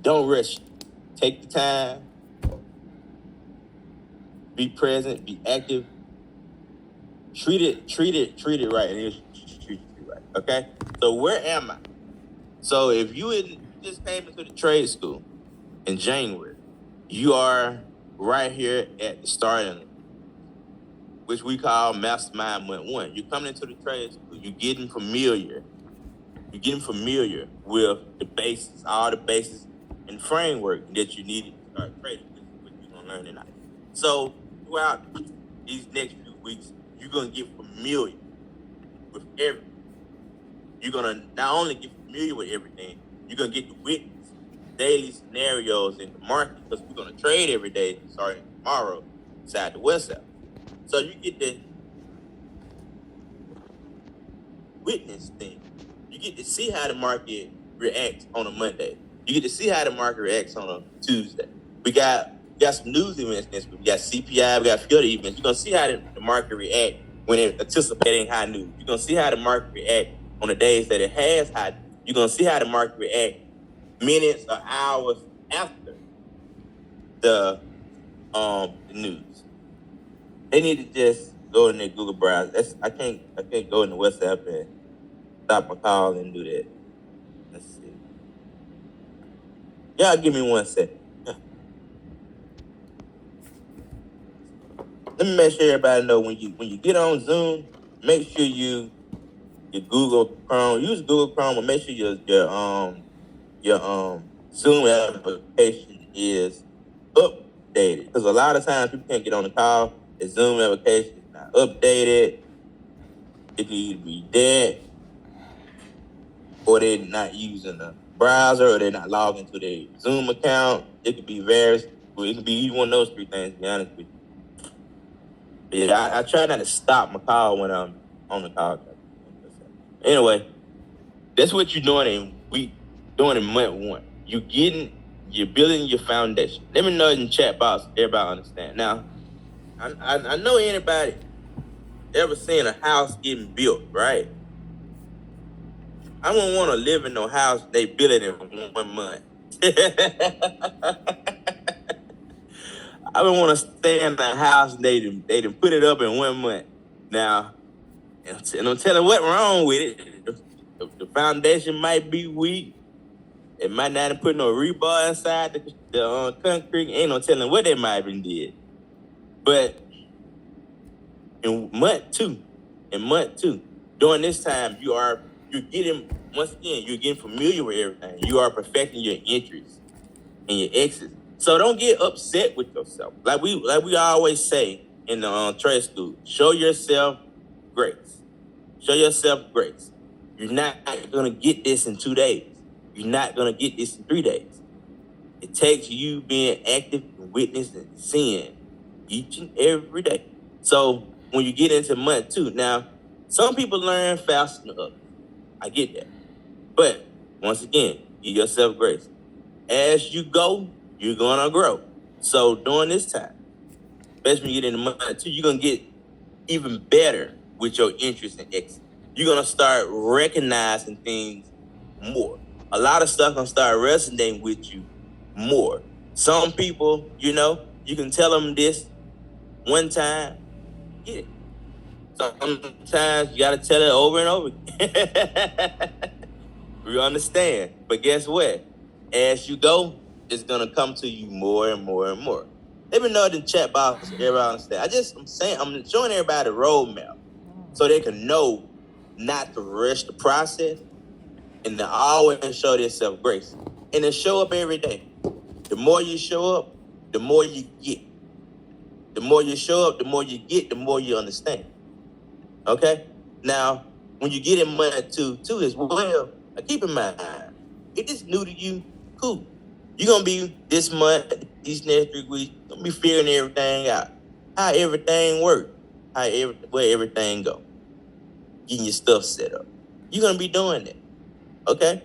Don't rush. Take the time. Be present. Be active. Treat it right, and it'll treat you right. Okay. So where am I? So if you just came into the trade school in January, you are right here at the starting, which we call Mastermind Month 1. You're coming into the trade school. You're getting familiar. You're getting familiar with the basics, all the basics and framework that you need to start trading, which you're going to learn tonight. So throughout these next few weeks, you're going to get familiar with everything. You're going to not only get familiar with everything, you're going to get to witness daily scenarios in the market, because we're going to trade every day starting tomorrow inside the West South. So you get to witness things. You get to see how the market reacts on a Monday. You get to see how the market reacts on a Tuesday. We got some news events this week. We got CPI, we got a few other events. You're going to see how the market react when it's anticipating high news. You're going to see how the market react on the days that it has high news. You're going to see how the market react minutes or hours after the news. They need to just go in their Google browser. I can't go in the WhatsApp and stop my call and do that. Let's see. Y'all give me 1 second. Let me make sure everybody know when you get on Zoom, make sure your Google Chrome, use Google Chrome, and make sure your Zoom application is updated. Because a lot of times people can't get on the call. The Zoom application is not updated. It can either be dead, or they're not using the browser, or they're not logging to their Zoom account. It could be various. Well, it could be either one of those three things, to be honest with you. But yeah, I try not to stop my call when I'm on the call. Anyway, that's what you're doing in month 1. You're building your foundation. Let me know in the chat box, everybody understand. Now, I know anybody ever seen a house getting built, right? I wouldn't want to live in no house they built it in 1 month. I don't want to stay in the house they done put it up in 1 month. Now, and I'm telling what's wrong with it. The foundation might be weak. It might not have put no rebar inside the concrete. Ain't no telling what they might have been did. But in month two, during this time, you're getting familiar with everything. You are perfecting your entries and your exits. So don't get upset with yourself. Like we always say in the trade school, show yourself grace. Show yourself grace. You're not gonna get this in 2 days. You're not gonna get this in 3 days. It takes you being active and witnessing and seeing each and every day. So when you get into month 2, now some people learn faster than others. I get that. But once again, give yourself grace. As you go, you're gonna grow. So during this time, especially when you get into month 2, you're gonna get even better with your interest and exit. You're gonna start recognizing things more. A lot of stuff gonna start resonating with you more. Some people, you can tell them this one time, get it. Sometimes you gotta tell it over and over again. We understand. But guess what? As you go, it's gonna come to you more and more and more. Let me know in the chat box so everybody understand. I'm showing everybody a roadmap so they can know not to rush the process and to always show themselves grace. And to show up every day. The more you show up, the more you get. The more you show up, the more you get, the more you understand. Okay? Now, when you get in month 2 as well, keep in mind, if it's new to you, cool. You're going to be this month, these next 3 weeks, going to be figuring everything out. How everything works. Where everything go. Getting your stuff set up. You're going to be doing that. Okay?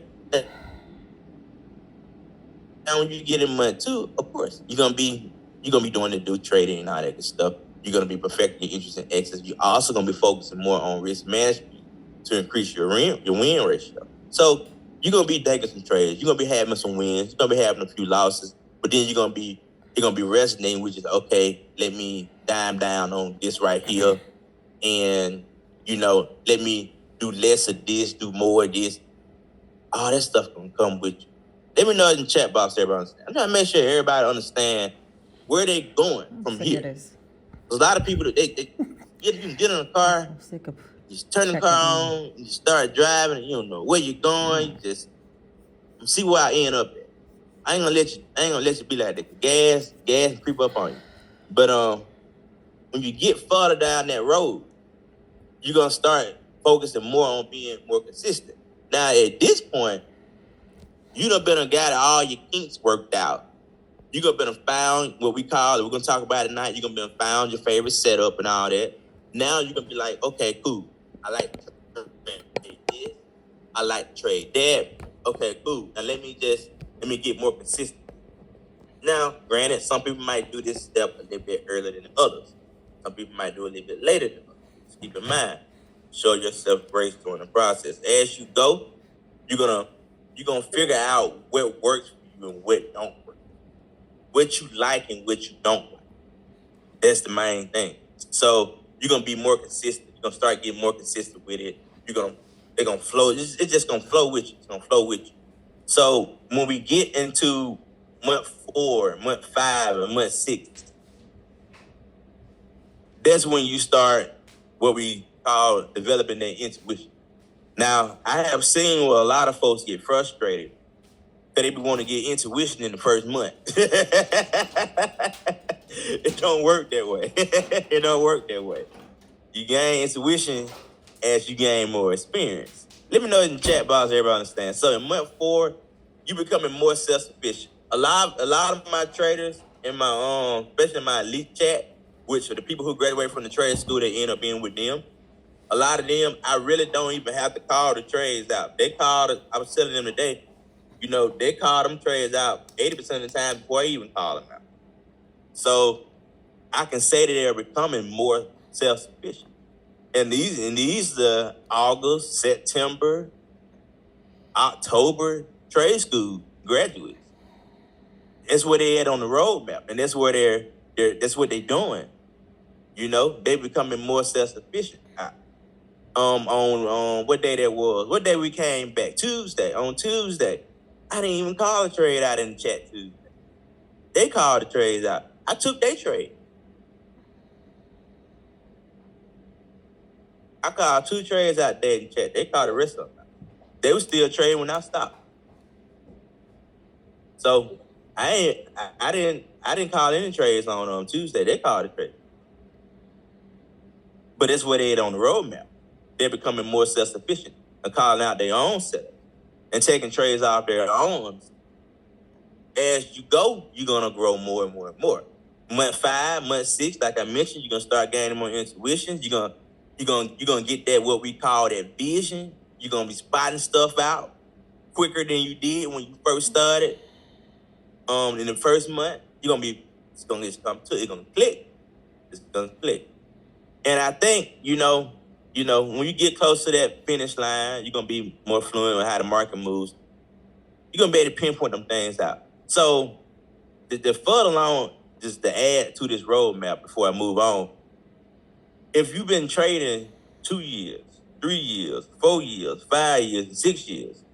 Now, when you get in month 2, of course, you're gonna be doing the do trading and all that good stuff. You're gonna be perfecting your interest and exits. You're also gonna be focusing more on risk management to increase your win ratio. So you're gonna be taking some trades. You're gonna be having some wins. You're gonna be having a few losses, but then you're gonna be resonating, which is okay. Let me dime down on this right here, and let me do less of this, do more of this. All that stuff gonna come with you. Let me know in the chat box, everybody understand. I'm trying to make sure everybody understand where they going from here. There's a lot of people that they you can get in a car, just turn the car on, you start driving, you don't know where you're going, you just see where I end up at. I ain't gonna let you be like that. Gas creep up on you. But when you get further down that road, you're gonna start focusing more on being more consistent. Now at this point, you done been a guy that all your kinks worked out. You gonna been found what we call it. We're gonna talk about it tonight. You gonna been found your favorite setup and all that. Now you're gonna be like, okay, cool. I like to trade this. I like to trade that. Okay, cool. Now let me get more consistent. Now, granted, some people might do this step a little bit earlier than others. Some people might do it a little bit later than others. Just keep in mind, show yourself grace during the process. As you go, you're gonna figure out what works for you and what don't work. What you like and what you don't like. That's the main thing. So you're gonna be more consistent. You're gonna start getting more consistent with it. They're gonna flow. It's just gonna flow with you. It's gonna flow with you. So when we get into month 4, month 5, and month 6, that's when you start what we call developing their intuition. Now, I have seen where a lot of folks get frustrated because they want to get intuition in the first month. It don't work that way. It don't work that way. You gain intuition as you gain more experience. Let me know in the chat box, everybody understands. So in month 4, you becoming more self-sufficient. A lot of my traders in my especially my elite chat, which are the people who graduate from the trade school that end up being with them. A lot of them, I really don't even have to call the trades out. I was telling them today, they call them trades out 80% of the time before I even call them out. So I can say that they're becoming more self-sufficient. And these August, September, October trade school graduates. That's where they at on the roadmap, and that's where that's what they're doing. They becoming more self-sufficient. On what day that was? What day we came back? Tuesday. On Tuesday, I didn't even call a trade out in the chat Tuesday. They called the trades out. I took their trade. I called 2 trades out there in the chat. They called the rest of them. They were still trading when I stopped. So I didn't call any trades on Tuesday. They called the trade. But that's where they at on the roadmap. They're becoming more self-sufficient and calling out their own setup and taking trades off their own. As you go, you're gonna grow more and more and more. Month 5, month 6, like I mentioned, you're gonna start gaining more intuition. You're gonna get that what we call that vision. You're gonna be spotting stuff out quicker than you did when you first started. In the first month, it's gonna click. It's gonna click. And I think, when you get close to that finish line, you're gonna be more fluent with how the market moves. You're gonna be able to pinpoint them things out. So the further along, just to add to this roadmap before I move on, if you've been trading 2 years, 3 years, 4 years, 5 years, 6 years,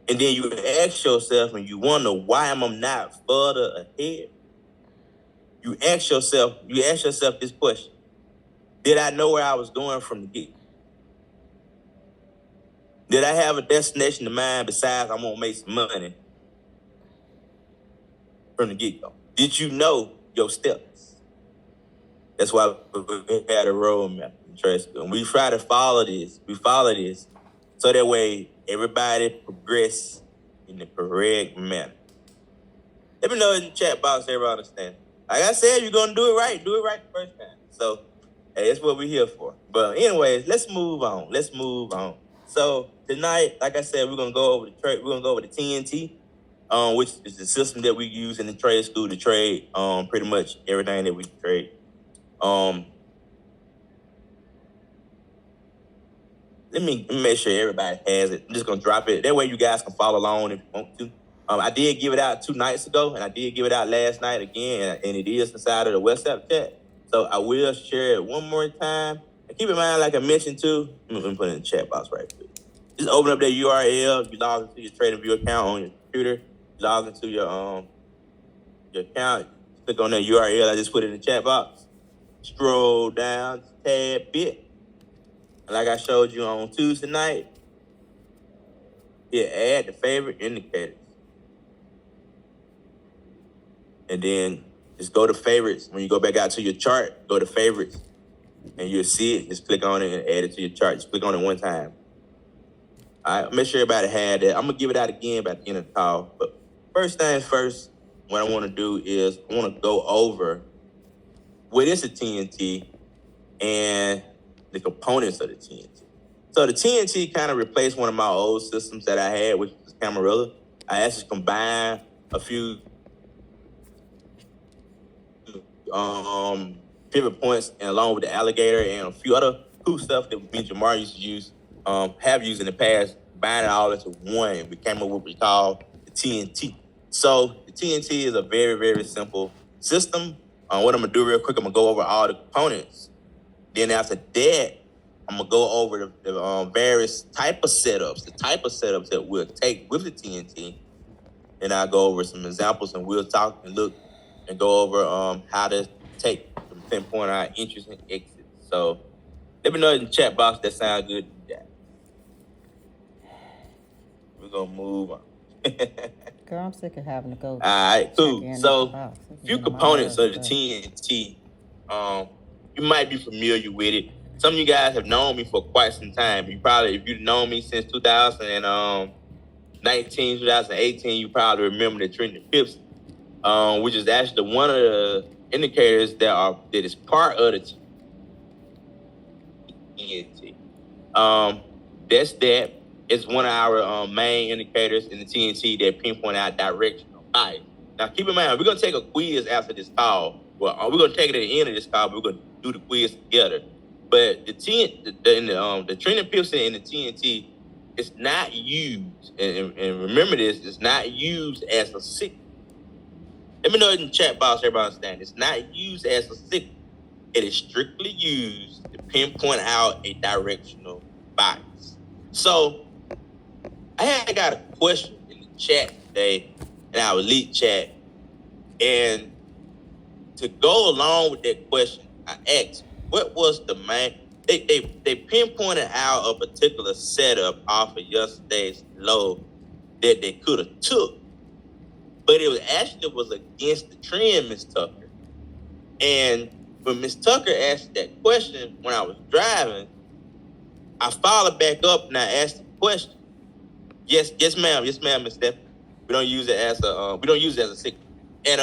and then you ask yourself and you wonder why am I not further ahead, you ask yourself this question: did I know where I was going from the get? Did I have a destination in mind besides I'm gonna make some money from the get-go? Did you know your steps? That's why we had a roadmap in trade school. And we try to follow this. We follow this so that way everybody progress in the correct manner. Let me know in the chat box, everybody understand. Like I said, you're gonna do it right the first time. So hey, that's what we're here for. But anyways, let's move on. So tonight, like I said, we're gonna go over the trade. We're gonna go over the TNT, which is the system that we use in the trade school to trade pretty much everything that we trade. let me make sure everybody has it. I'm just gonna drop it. That way you guys can follow along if you want to. I did give it out 2 nights ago, and I did give it out last night again, and it is inside of the WhatsApp chat. So I will share it one more time. And keep in mind, like I mentioned too, let me put it in the chat box right quick. Just open up that URL. You log into your TradingView account on your computer. You log into your account. Click on that URL I just put in the chat box. Scroll down a tad bit. And like I showed you on Tuesday night, add the favorite indicators. And then just go to favorites. When you go back out to your chart, go to favorites. And you'll see it. Just click on it and add it to your chart. Just click on it one time. All right, make sure everybody had that. I'm going to give it out again by the end of the call. But first things first, what I want to do is I want to go over what is a TNT and the components of the TNT. So the TNT kind of replaced one of my old systems that I had, which was Camarilla. I actually combined a few pivot points and along with the alligator and a few other cool stuff that me and Jamar used to use, have used in the past, combined it all into one, and we came up with what we call the TNT. So the TNT is a very, very simple system. What I'm gonna do real quick, I'm gonna go over all the components. Then after that, I'm gonna go over the various type of setups, that we'll take with the TNT. And I'll go over some examples, and we'll talk and look and go over how to pinpoint our entries and exits. So let me know in the chat box that sounds good. Yeah. We're gonna move on. Girl, I'm sick of having to go. All right, cool. So a few components of the TNT. You might be familiar with it. Some of you guys have known me for quite some time. If you've known me since 2019, 2018, you probably remember the trending pips, which is actually one of the indicators that is part of the TNT. That's that. It's one of our main indicators in the TNT that pinpoint out directional bias. Now, keep in mind, we're going to take a quiz after this call. Well, we're going to take it at the end of this call, but we're going to do the quiz together. But the trending pips in the TNT is not used, and remember this, it's not used as a signal. Let me know in the chat box, everybody understand. It's not used as a signal. It is strictly used to pinpoint out a directional bias. So, I had got a question in the chat today, in our elite chat, and to go along with that question, I asked, what was the main? They pinpointed out a particular setup off of yesterday's low that they could have took, but it was against the trend, Miss Tucker. And when Miss Tucker asked that question when I was driving, I followed back up and I asked the question. Yes, ma'am, Miss Stephanie. We don't use it as a signal, and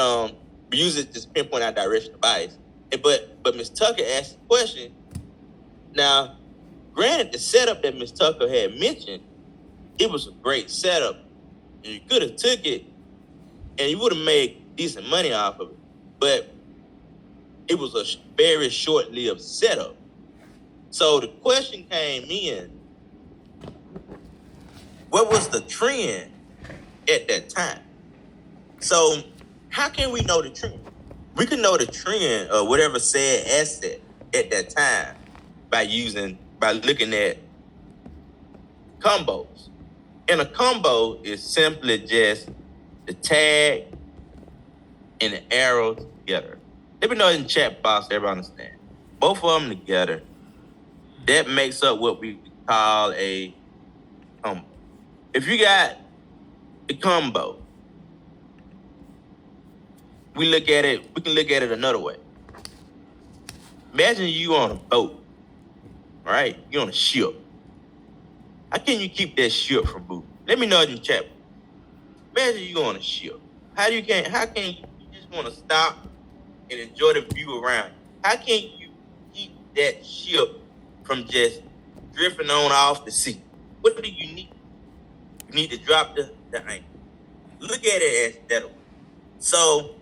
we use it to just pinpoint our directional bias. But Miss Tucker asked the question. Now, granted, the setup that Miss Tucker had mentioned, it was a great setup, and you could have took it, and you would have made decent money off of it. But it was a very short-lived setup. So the question came in. What was the trend at that time? So how can we know the trend? We can know the trend of whatever said asset at that time by looking at combos. And a combo is simply just the tag and the arrow together. Let me know in the chat box, everybody understand. Both of them together, that makes up what we call a combo. If you got the combo, we can look at it another way. Imagine you on a boat, right? You're on a ship. How can you keep that ship from moving? Let me know in the chat. Imagine you on a ship. How can you just want to stop and enjoy the view around you? How can you keep that ship from just drifting on off the sea? What do you need? You need to drop the anchor. Look at it as that. So,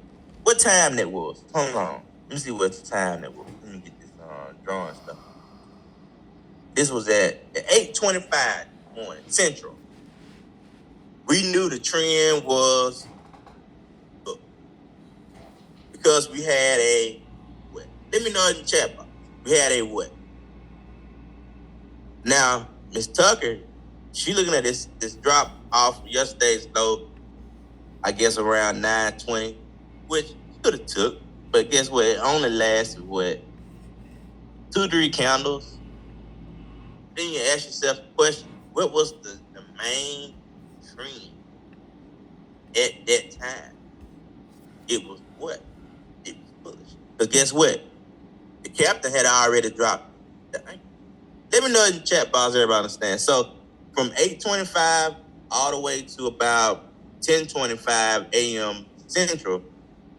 what time that was? Hold on. Let me see what time that was. Let me get this drawing stuff. This was at 8:25 morning Central. We knew the trend was up because we had a what? Let me know in the chat box. We had a what? Now, Miss Tucker, she looking at this drop off yesterday's low, I guess around 9:20, which could have took, but guess what? It only lasted what? 2-3 candles. Then you ask yourself the question, what was the main trend at that time? It was what? It was bullish. Because guess what? The captain had already dropped the anchor. Let me know in the chat box, everybody understands. So from 8:25 all the way to about 10:25 a.m. Central,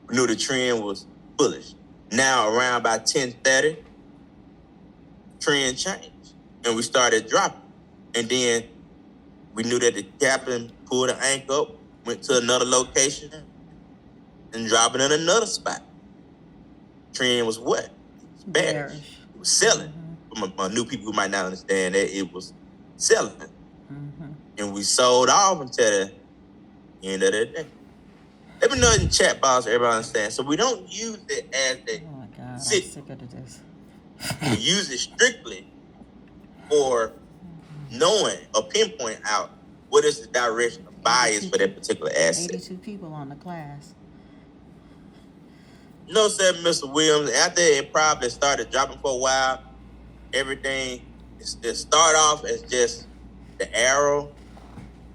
we knew the trend was bullish. Now around about 10:30, trend changed and we started dropping. And then we knew that the captain pulled the anchor up, went to another location, and dropping in another spot. Trend was what? It was bearish. It was selling. Mm-hmm. For my new people who might not understand that, it was selling. Mm-hmm. And we sold off until the end of the day. Let me know in the chat box, everybody understands. So we don't use it as a I'm sick of this. We use it strictly for knowing or pinpoint out what is the direction of bias for that particular asset. 82 people on the class. You know, said Mr. Williams, after it probably started dropping for a while, everything it start off as just the arrow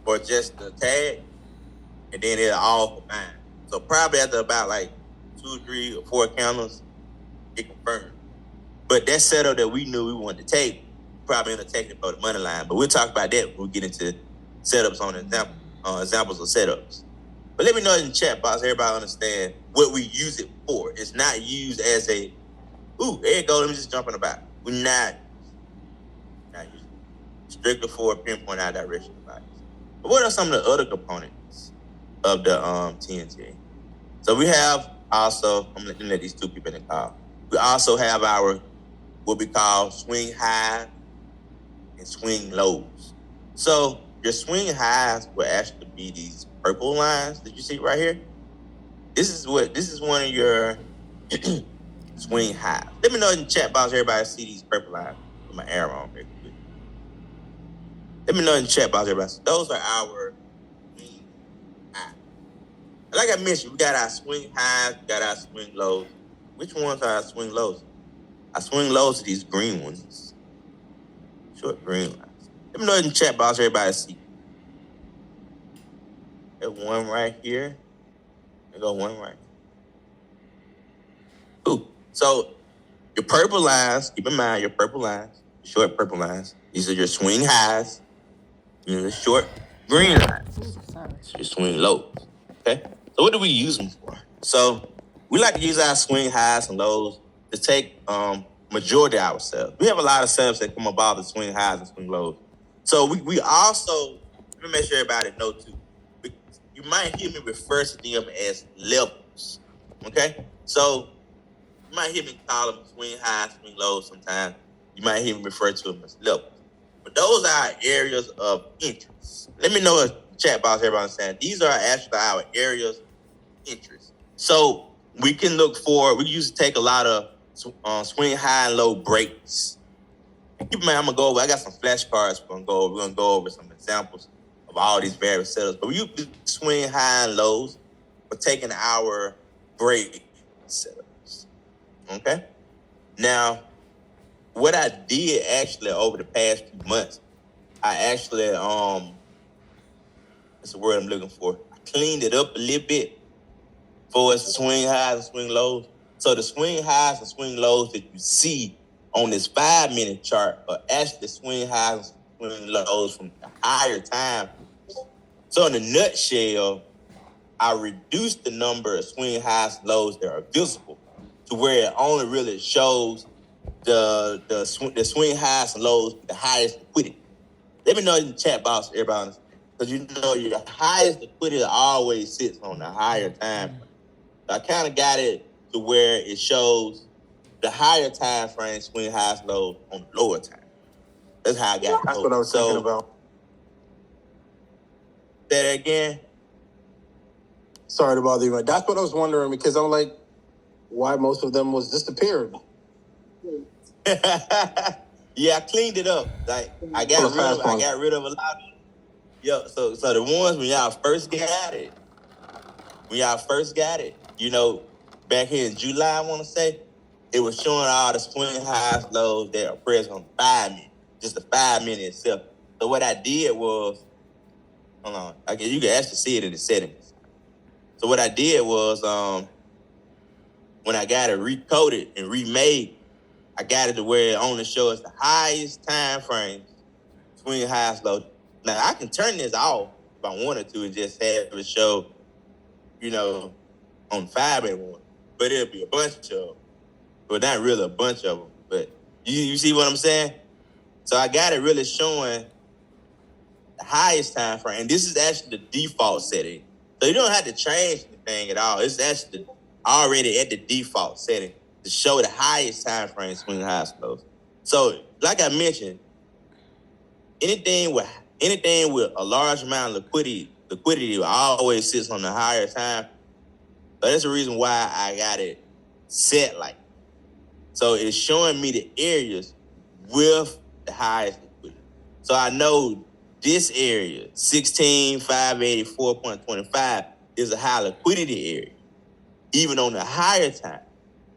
or just the tag, and then it'll all combine. So probably after about like 2, 3, or 4 candles, it confirmed. But that setup that we knew we wanted to take, probably end up taking it for the money line. But we'll talk about that when we get into setups on examples of setups. But let me know in the chat box, everybody understand what we use it for. It's not used as a, ooh, there you go, let me just jump in the back. We're not using it. Strictly for a pinpoint out direction of bias. But what are some of the other components of the TNT? So we have also, I'm looking at these two people in the call. We also have our, what we call swing highs and swing lows. So your swing highs will actually be these purple lines that you see right here. This is one of your swing highs. Let me know in the chat box, everybody see these purple lines with my arrow on here. Let me know in the chat box, everybody. So those are our swing highs. Like I mentioned, we got our swing highs, we got our swing lows. Which ones are our swing lows? Our swing lows are these green ones. Short green lines. Let me know in the chat box, everybody see. There's one right here. There go one right here. Ooh. So your purple lines, keep in mind your purple lines, short purple lines. These are your swing highs. Your short green lines. Your swing lows. Okay? So what do we use them for? So we like to use our swing highs and lows to take majority of our setups. We have a lot of setups that come about the swing highs and swing lows. So we also, let me make sure everybody know too, you might hear me refer to them as levels. Okay? So you might hear me call them swing highs, swing lows sometimes. You might hear me refer to them as levels. But those are our areas of interest. Let me know in the chat box, everybody understand. These are actually our areas of interest. So we can look for, we used to take a lot of swing high and low breaks. Keep in mind, I got some flashcards we're going to go over some examples of all these various setups. But we use swing high and lows for taking our break setups. Okay? Now, what I did actually over the past few months, I actually, that's the word I'm looking for. I cleaned it up a little bit for us to swing highs and swing lows. So the swing highs and swing lows that you see on this 5-minute chart are actually swing highs and swing lows from the higher time. So in a nutshell, I reduced the number of swing highs and lows that are visible to where it only really shows the swing highs and lows with the highest liquidity. Let me know in the chat box, everybody, because you know your highest liquidity always sits on the higher time frame. So I kind of got it to where it shows the higher time frame swing highs, lows on the lower time. That's how I got. That's what I was thinking about. Say that again. Sorry to bother you, man. That's what I was wondering because I'm like, why most of them was disappeared. Yeah, I cleaned it up. Like I got rid of a lot of it. Yeah, so the ones when y'all first got it, you know, back here in July, I want to say, it was showing all the swing highs, lows that are pressed on 5 minutes, just the 5 minute itself. So what I did was, hold on, you can actually see it in the settings. So what I did was, when I got it recoded and remade, I got it to where it only shows the highest time frames, swing highs, lows. Now I can turn this off if I wanted to and just have it show, you know, on 5 minute one, but it'll be a bunch of them. Well, not really a bunch of them, but you see what I'm saying? So I got it really showing the highest time frame, and this is actually the default setting. So you don't have to change anything at all. It's actually already at the default setting to show the highest time frame swing highs lows. So, like I mentioned, anything with a large amount of liquidity always sits on the higher time. So that's the reason why I got it set like that. So it's showing me the areas with the highest liquidity. So I know this area, 16,584.25, is a high liquidity area. Even on the higher time,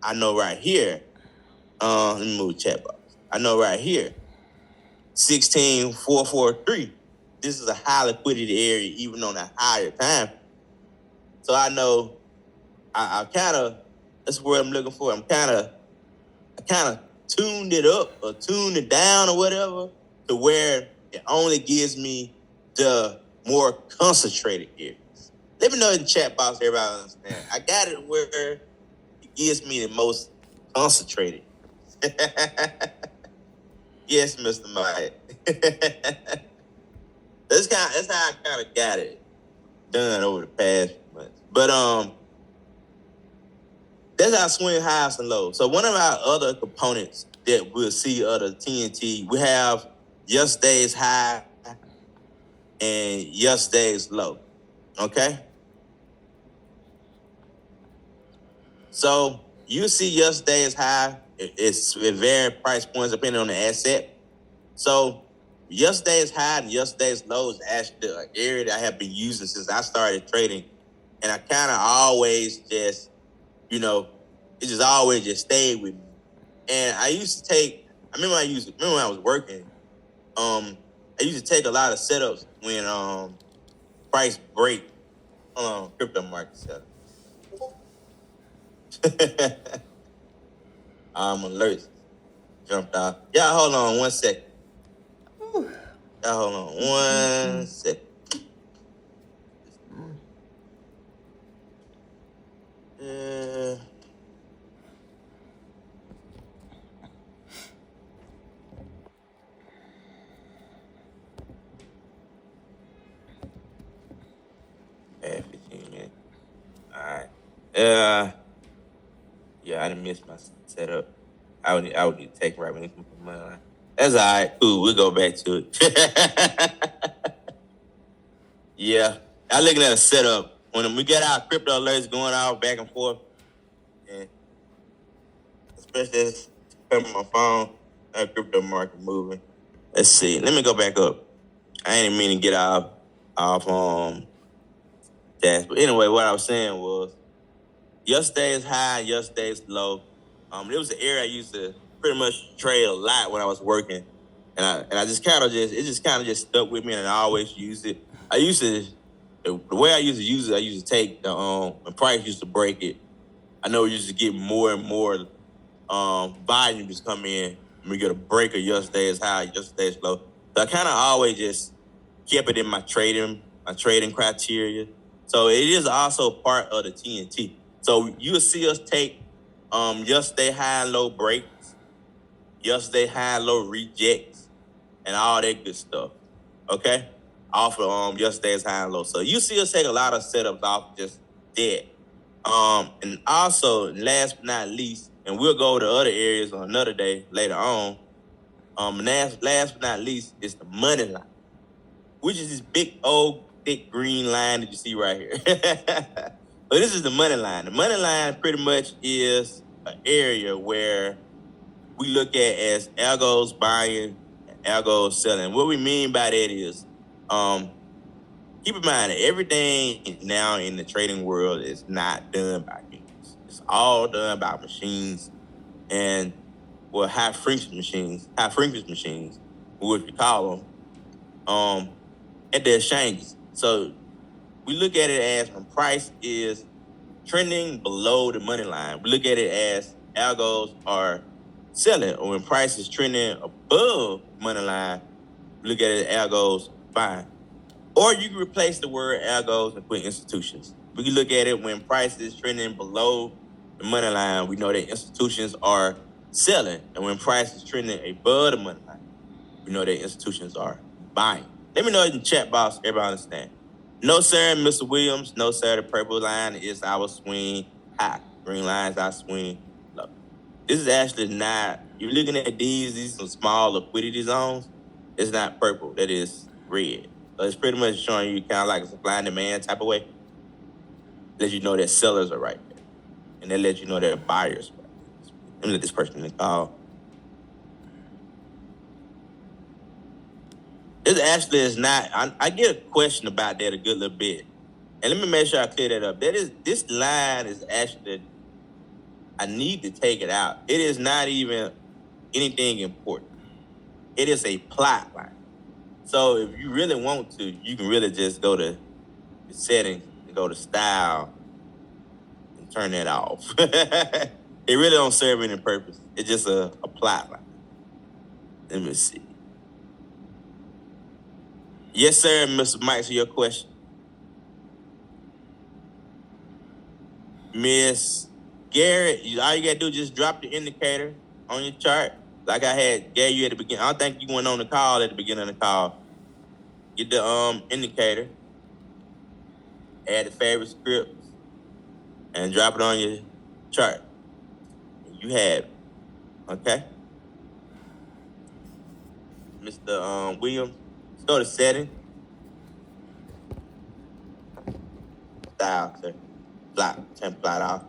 I know right here, let me move the chat box. I know right here, 16,443, this is a high liquidity area even on the higher time. So I know I kind of, that's the word I'm looking for. I kind of tuned it up or tuned it down or whatever to where it only gives me the more concentrated areas. Let me know in the chat box, everybody understand. I got it where it gives me the most concentrated. Yes, Mr. Mike. That's how I kind of got it done over the past months. But that's our swing highs and lows. So one of our other components that we'll see other TNT, we have yesterday's high and yesterday's low. Okay? So you see yesterday's high. It varies price points depending on the asset. So yesterday's high and yesterday's low is actually an area that I have been using since I started trading. And I kind of always just, it just always just stayed with me. And I used to take, remember when I was working, I used to take a lot of setups when price break. Hold on, crypto market setup. Alerts jumped off. Y'all hold on 1 second. Y'all hold on 1 second. Yeah, 15 minutes. All right. Yeah, I didn't miss my setup. I would need to take right when it comes to money. That's all right. Cool. We'll go back to it. Yeah. I'm looking at a setup. When we get our crypto alerts going out back and forth, and especially as on my phone, that crypto market moving. Let's see. Let me go back up. I ain't mean to get off that. But anyway, what I was saying was yesterday's high, yesterday's low. It was an area I used to pretty much trade a lot when I was working. And I just kind of just stuck with me, and I always used it. The way I used to use it, I used to take when price used to break it. I know we used to get more and more volume just come in, and we get a break of yesterday's high, yesterday's low. So I kind of always just kept it in my trading criteria. So it is also part of the TNT. So you'll see us take yesterday high and low breaks, yesterday high and low rejects, and all that good stuff. Okay? Off of yesterday's high and low. So you see us take a lot of setups off just that. And also, last but not least, and we'll go to other areas on another day later on. Last but not least is the money line, which is this big old thick green line that you see right here. But this is the money line. The money line pretty much is an area where we look at as algos buying and algos selling. What we mean by that is, keep in mind that everything now in the trading world is not done by humans. It's all done by machines and high frequency machines, what we call them, at the exchanges. So we look at it as when price is trending below the money line. We look at it as algos are selling, or when price is trending above money line, we look at it as algos buying. Or you can replace the word algos and put institutions. We can look at it when price is trending below the money line, we know that institutions are selling. And when price is trending above the money line, we know that institutions are buying. Let me know in the chat box, everybody understand. No, sir, Mr. Williams. No, sir, the purple line is our swing high. Green line is our swing low. This is actually not, you're looking at these are small liquidity zones. It's not purple, that is red. So it's pretty much showing you kind of like a supply and demand type of way. Let you know that sellers are right there. And they let you know that buyers are right there. Let me let this person call. This actually is not, I get a question about that a good little bit. And let me make sure I clear that up. This line is actually, I need to take it out. It is not even anything important. It is a plot line. So if you really want to, you can really just go to the settings and go to style and turn that off. It really don't serve any purpose. It's just a plot line. Let me see. Yes, sir, Mr. Mike, to your question. Miss Garrett, all you gotta do is just drop the indicator on your chart. Like I had gave you at the beginning. I don't think you went on the call at the beginning of the call. Get the indicator, add the favorite scripts, and drop it on your chart. You have it. Okay? Mr. Williams, let's go to setting. Style, sir. Turn plot off.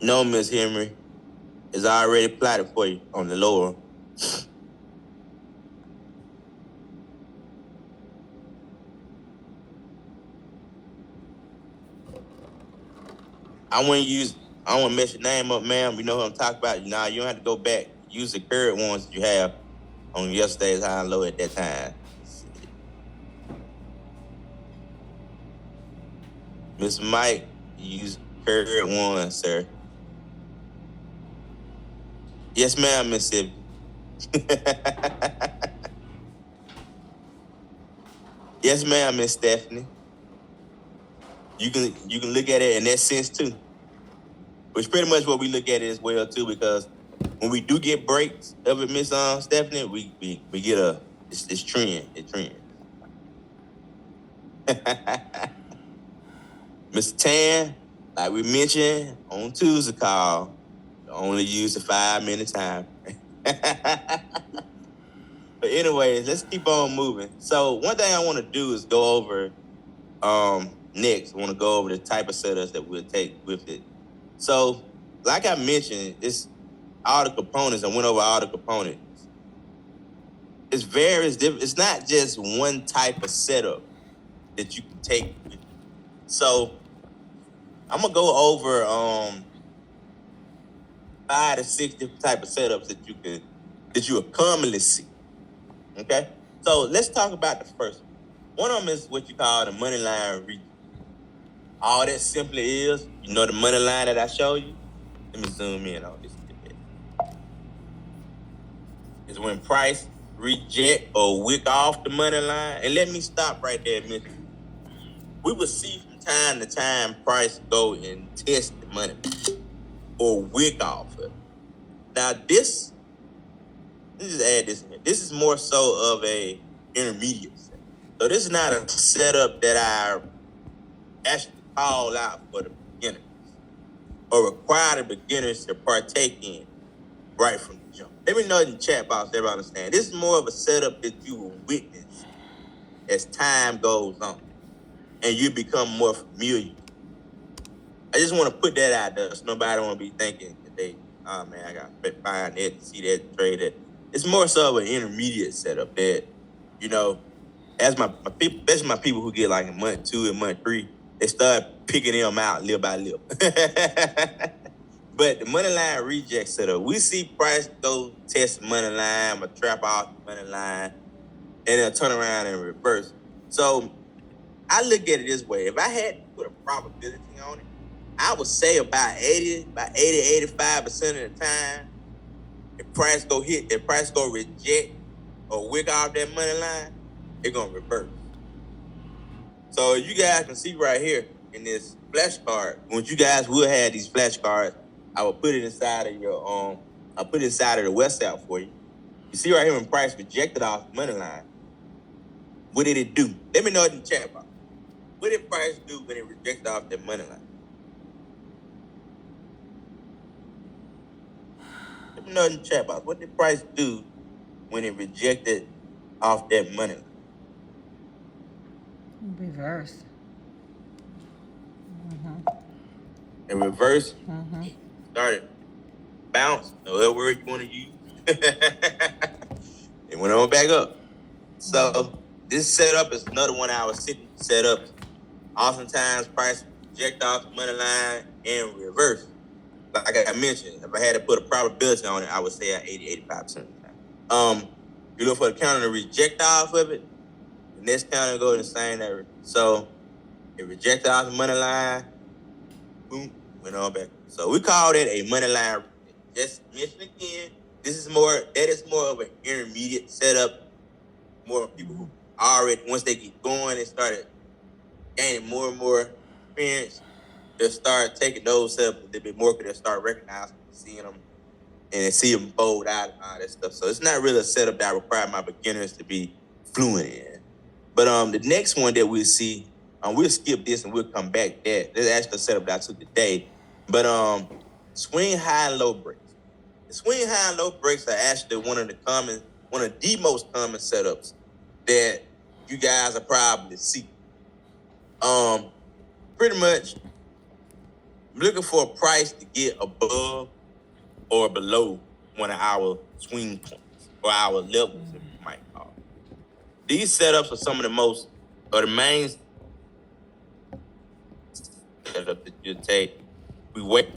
No, Miss Henry, is already plotted for you on the lower. I wouldn't mess your name up, ma'am. You know who I'm talking about. Nah, you don't have to go back. Use the current ones that you have on yesterday's high and low at that time. Mr. Mike, use current ones, sir. Yes, ma'am, Miss Sibby. Yes, ma'am, Miss Stephanie. You can look at it in that sense too. Which pretty much what we look at it as well too, because when we do get breaks of it, Miss Stephanie, we get it's trend. It trends. Mr. Tan, like we mentioned on Tuesday call, only use the 5-minute time. But anyways, let's keep on moving. So one thing I want to do is go over next. I want to go over the type of setups that we'll take with it. So, like I mentioned, it's all the components. I went over all the components. It's various different. It's not just one type of setup that you can take. So, I'm gonna go over 5 to 6 different type of setups that you will commonly see. Okay, so let's talk about the first one. One of them is what you call the money line reach. All that simply is, you know, the money line that I showed you. Let me zoom in on this a bit. It's when price reject or wick off the money line. And let me stop right there a minute. We will see from time to time price go and test the money or wick off it. Now this, let me just add this in. This is more so of a intermediate setup. So this is not a setup that I actually call out for the beginners or require the beginners to partake in right from the jump. Let me know in the chat box, everybody understand. This is more of a setup that you will witness as time goes on and you become more familiar. I just want to put that out there so nobody want to be thinking that they, oh man, I got to find it and see that, trade it. It's more so of an intermediate setup that, you know, as my people, especially my people who get like in month 2 and month 3, they start picking them out little by little. But the money line reject setup, we see price go test the money line, I'm a trap off the money line, and then turn around and reverse. So I look at it this way. If I had to put a probability on it, I would say about 85% of the time, if price go reject or wick off that money line, it's gonna reverse. So you guys can see right here in this flashcard, when you guys will have these flashcards, I will put it inside of your I'll put it inside of the WhatsApp for you. You see right here when price rejected off the money line, what did it do? Let me know in the chat box. What did price do when it rejected off that money line? Let me know in the chat box. What did price do when it rejected off that money line? Reverse. In reverse, started bounce, whatever word you want to use. It went on back up. So this setup is another 1 hour sitting setup. Oftentimes price reject off the money line and reverse. Like I mentioned, if I had to put a probability on it, I would say at 80-85% of the time. You look for the counter to reject off of it, the next counter go in the same area. So it rejected off the money line, boom, went on back. So we call that a money line. Just mention again, that is more of an intermediate setup. More people who already, once they get going and started gaining more and more experience, they'll start taking those setups a little bit more because they'll start recognizing, seeing them, and see them fold out and all that stuff. So it's not really a setup that I require my beginners to be fluent in. But the next one that we'll see, we'll skip this and we'll come back there. This is actually a setup that I took today. But swing high and low breaks. The swing high and low breaks are actually one of the most common setups that you guys are probably see. Pretty much looking for a price to get above or below one of our swing points or our levels, if you might call it. These setups are some of the most, or the main setup that you take. We wait,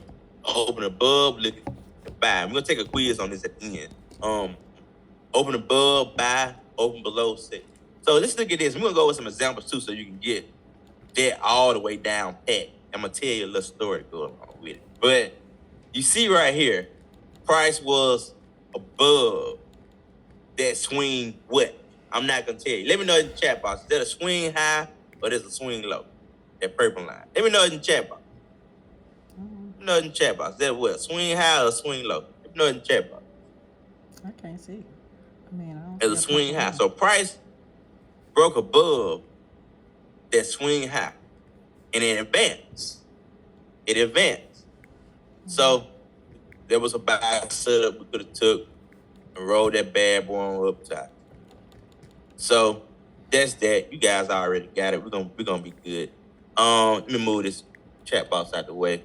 open above, look at buy. We're gonna take a quiz on this at the end. Open above, buy, open below, sit. So let's look at this. We're gonna go with some examples too, so you can get that all the way down pat. I'm gonna tell you a little story going on with it. But you see right here, price was above that swing what? I'm not gonna tell you. Let me know in the chat box. Is that a swing high or is it a swing low? That purple line. Let me know in the chat box. Let me know in the chat box. Is that what? Swing high or swing low? Let me know in the chat box. I can't see. I mean, I don't It's a see swing high. line. So price broke above that swing high and it advanced. It advanced. So there was a buy setup we could have took and rolled that bad boy on up top. So that's that. You guys already got it. We're gonna be good. Let me move this chat box out the way.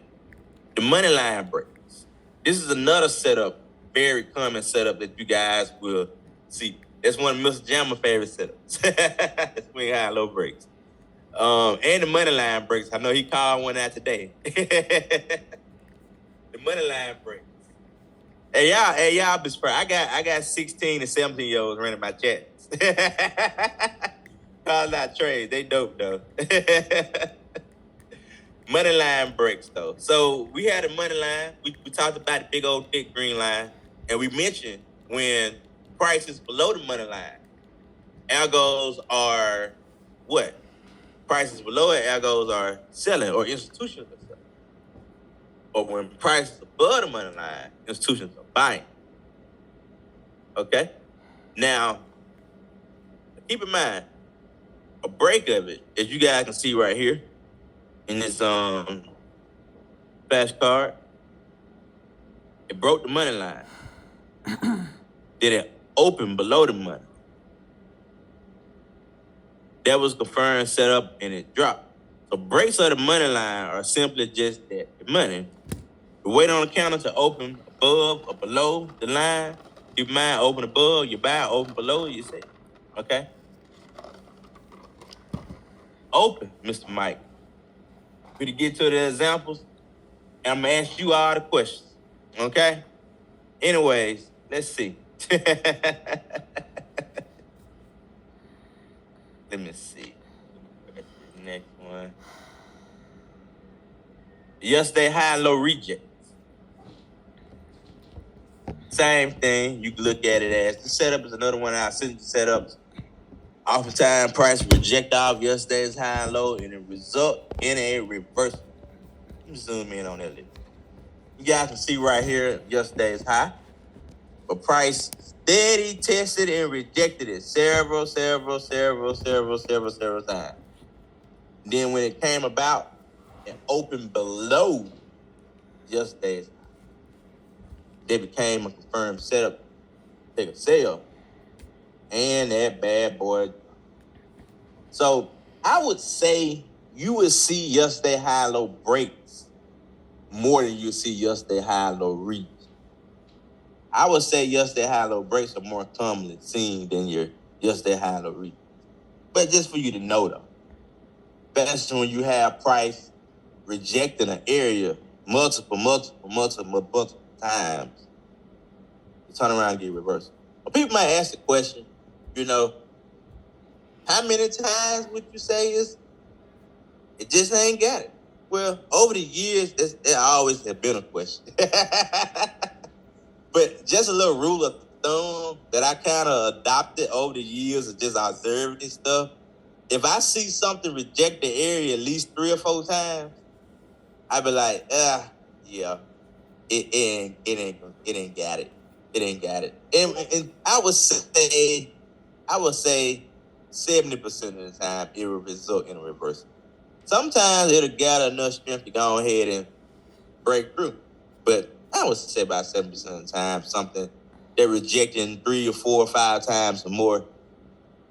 The money line breaks. This is another setup, very common setup that you guys will see. That's one of Mr. Jammer's favorite setups. Swing high and low breaks. And the money line breaks. I know he called one out today. The money line breaks. Hey y'all be surprised. I got 16 and 17-year-olds running my chats. Call out trades. They dope though. Money line breaks though. So we had a money line. We talked about the big old thick green line, and we mentioned when price is below the money line, algos are what? Prices below it, algos are selling or institutions are selling. Or when prices above the money line, institutions are buying. Okay? Now, keep in mind, a break of it, as you guys can see right here in this flash card, it broke the money line. Then it opened below the money. That was confirmed, set up, and it dropped. So breaks of the money line are simply just that, the money. You wait on the counter to open above or below the line. Keep in mind, open above, you buy, open below, you say. Okay? Open, Mr. Mike. We to get to the examples, and I'm going to ask you all the questions. Okay? Anyways, let's see. Let me see. Next one. Yesterday high and low rejects. Same thing. You can look at it as the setup is another one of our signature setups. Oftentimes, price reject off yesterday's high and low, and it result in a reversal. Let me zoom in on that a little. You guys can see right here yesterday's high, but price steady tested and rejected it several times. Then when it came about and opened below yesterday's high, they became a confirmed setup, take a sell, and that bad boy. So I would say you would see yesterday high and low breaks more than you see yesterday high and low reach. I would say yesterday high and low breaks are more commonly seen than your yesterday high and low reach. But just for you to know though, especially when you have price rejecting an area multiple times, you turn around and get reversed. But people might ask the question, how many times would you say it just ain't got it? Well, over the years, it always has been a question. But just a little rule of thumb that I kind of adopted over the years of just observing this stuff. If I see something reject the area at least 3 or 4 times, I be like, yeah, it ain't got it. It ain't got it. And I would say 70% of the time it will result in a reversal. Sometimes it'll gather enough strength to go ahead and break through. But I would say about 70% of the time, something they're rejecting 3 or 4 or 5 times or more,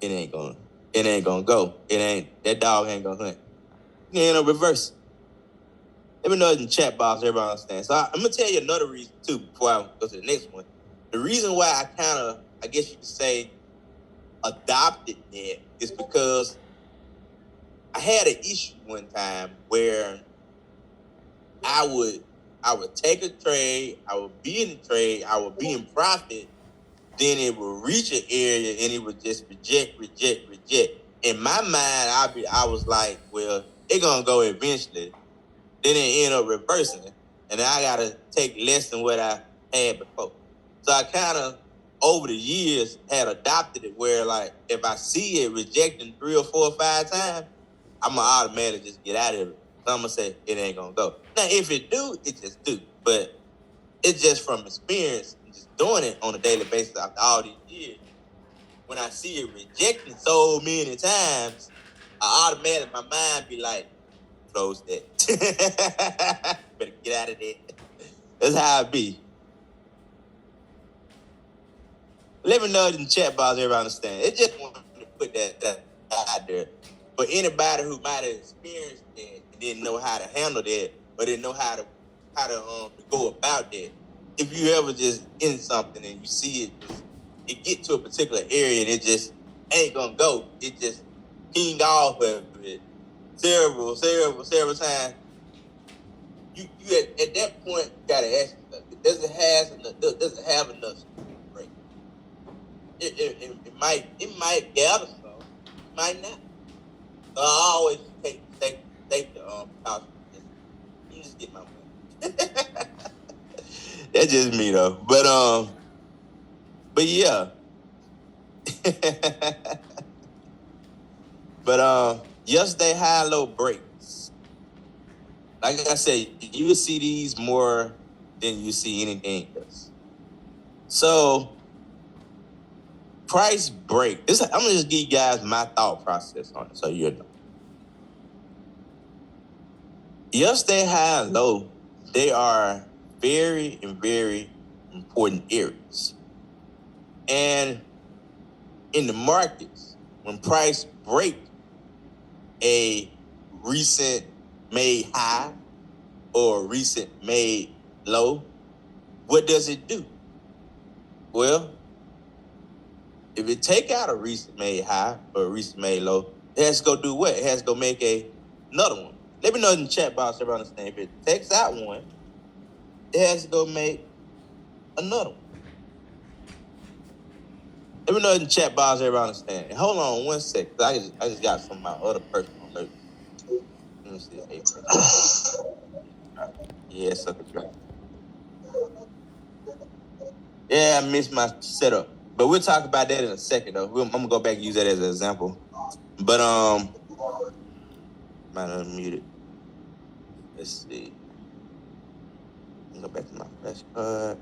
it ain't gonna go. That dog ain't gonna hunt. You ain't no reverse. Let me know in the chat box, everybody understands. So I'm gonna tell you another reason too before I go to the next one. The reason why I kind of, I guess you could say, adopted that is because I had an issue one time where I would take a trade, I would be in the trade, I would be in profit, then it would reach an area and it would just reject. In my mind, I was like, well, it's gonna go eventually. Then it end up reversing, and I gotta take less than what I had before. So I kind of, over the years, had adopted it where, like, if I see it rejecting 3 or 4 or 5 times, I'm gonna automatically just get out of it. So I'm gonna say it ain't gonna go. Now, if it do, it just do. But it's just from experience, and just doing it on a daily basis after all these years. When I see it rejecting so many times, I automatically, my mind be like, close that. Better get out of there. That's how it be. Let me know in the chat box, everybody understand. It just wanted to put that out there. For anybody who might have experienced that and didn't know how to handle that, or didn't know how to go about that. If you ever just in something and you see it get to a particular area and it just ain't gonna go. It just pinged off of it several times. You at that point you gotta ask yourself, does it have enough strength? It might gather some, it might not. So I always take the caution. You just get my money. That's just me though. But yeah. But yesterday high and low breaks. Like I said, you will see these more than you see anything else. So price break. I'm gonna just give you guys my thought process on it, so you know. Yesterday high and low, they are very and very important areas. And in the markets, when price break a recent made high or a recent made low, what does it do? Well, if it take out a recent made high or a recent made low, it has to go do what? It has to go make another one. Let me know in the chat box, everybody understand. If it takes out one, it has to go make another one. Let me know in the chat box, everybody understand. And hold on 1 second. I just got some of my other personal notes. Let me see. Yeah, sucker drop. Yeah, I missed my setup. But we'll talk about that in a second, though. I'm going to go back and use that as an example. But, might unmute it. Let's see. Go back to my flashcard.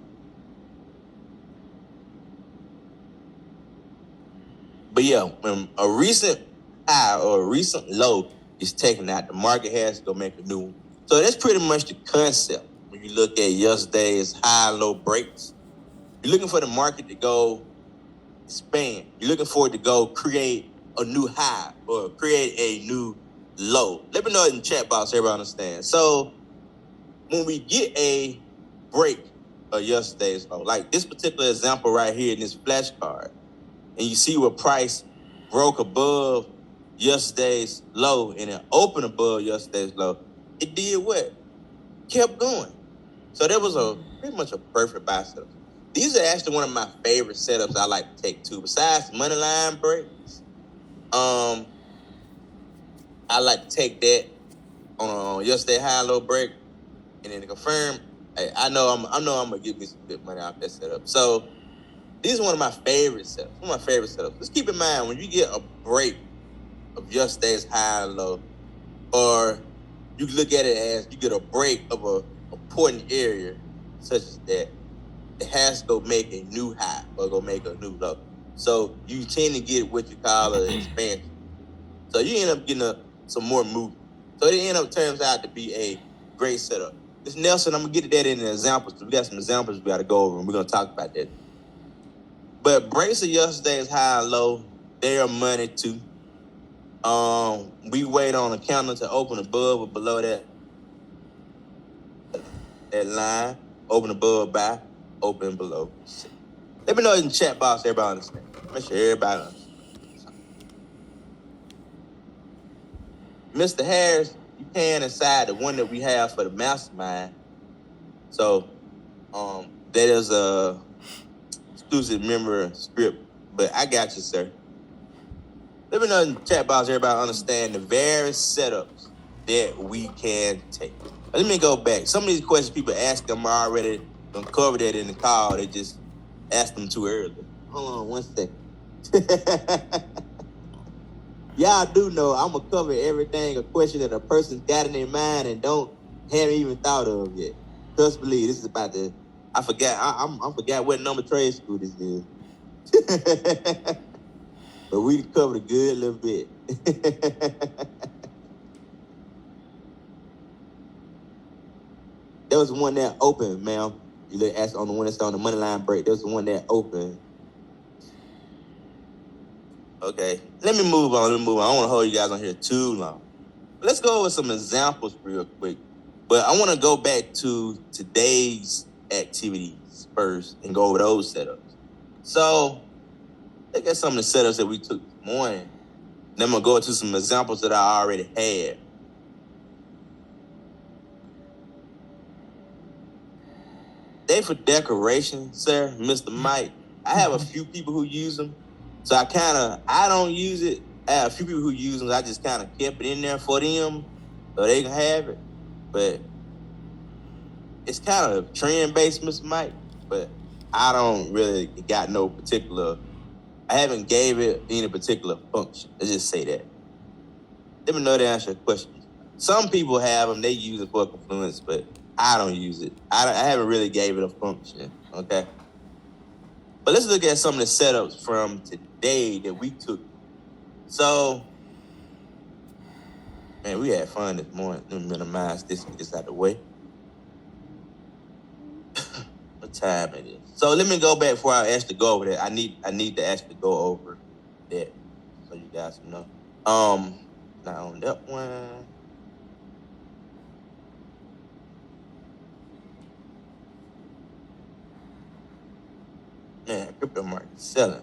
But yeah, when a recent high or a recent low is taken out, the market has to go make a new one. So that's pretty much the concept. When you look at yesterday's high and low breaks, you're looking for the market to go expand. You're looking for it to go create a new high or create a new low. Let me know in the chat box, everybody understands. So when we get a break of yesterday's low, like this particular example right here in this flashcard, and you see where price broke above yesterday's low and it opened above yesterday's low, it did what? Kept going. So that was pretty much a perfect buy setup. These are actually one of my favorite setups I like to take too. Besides money line breaks, I like to take that on yesterday high and low break, and then to confirm, hey, I know I'm gonna get me some good money off that setup. So these are one of my favorite setups. Just keep in mind when you get a break of yesterday's high and low, or you look at it as you get a break of a important area such as that, it has to go make a new high or go make a new low. So you tend to get what you call an expansion. So you end up getting some more movement. So it turns out to be a great setup. This Nelson, I'm gonna get to that in the examples. We got some examples we gotta go over, and we're gonna talk about that. But breaks of yesterday's high and low, they are money too. We wait on a candle to open above or below that line, open above, buy, open below. Let me know in the chat box, everybody understand. Make sure everybody understands. Mr. Harris, you can inside the one that we have for the mastermind. So, that is a exclusive member script, but I got you, sir. Let me know in the chat box, everybody understand the various setups that we can take. Let me go back. Some of these questions people ask them are already gonna cover that in the call. They just asked them too early. Hold on 1 second. Y'all do know I'm gonna cover everything, a question that a person's got in their mind and haven't even thought of yet. Just believe this is about to. I forgot. I forgot what number trade school this is. But we covered a good little bit. There was one that opened, ma'am. You look ask on the one that's on the money line break. There was one that opened. Okay, let me move on. I don't want to hold you guys on here too long. Let's go over some examples real quick. But I want to go back to today's activities first and go over those setups. So, look at some of the setups that we took this morning. Then I'm going to go into some examples that I already had. They for decoration, sir, Mr. Mike. I have a few people who use them. So I don't use it. I have a few people who use them. I just kind of kept it in there for them so they can have it. But it's kind of trend-based, Mr. Mike. But I don't really got no particular, I haven't gave it any particular function. Let's just say that. Let me know to answer your question. Some people have them. They use it for confluence, but I don't use it. I haven't really gave it a function, okay? But let's look at some of the setups from today that we took. So, man, we had fun this morning. Let me minimize this and get this out of the way. What time it is? So let me go back before I actually go over that. I need to actually go over that so you guys know. Now on that one. Man, crypto market selling.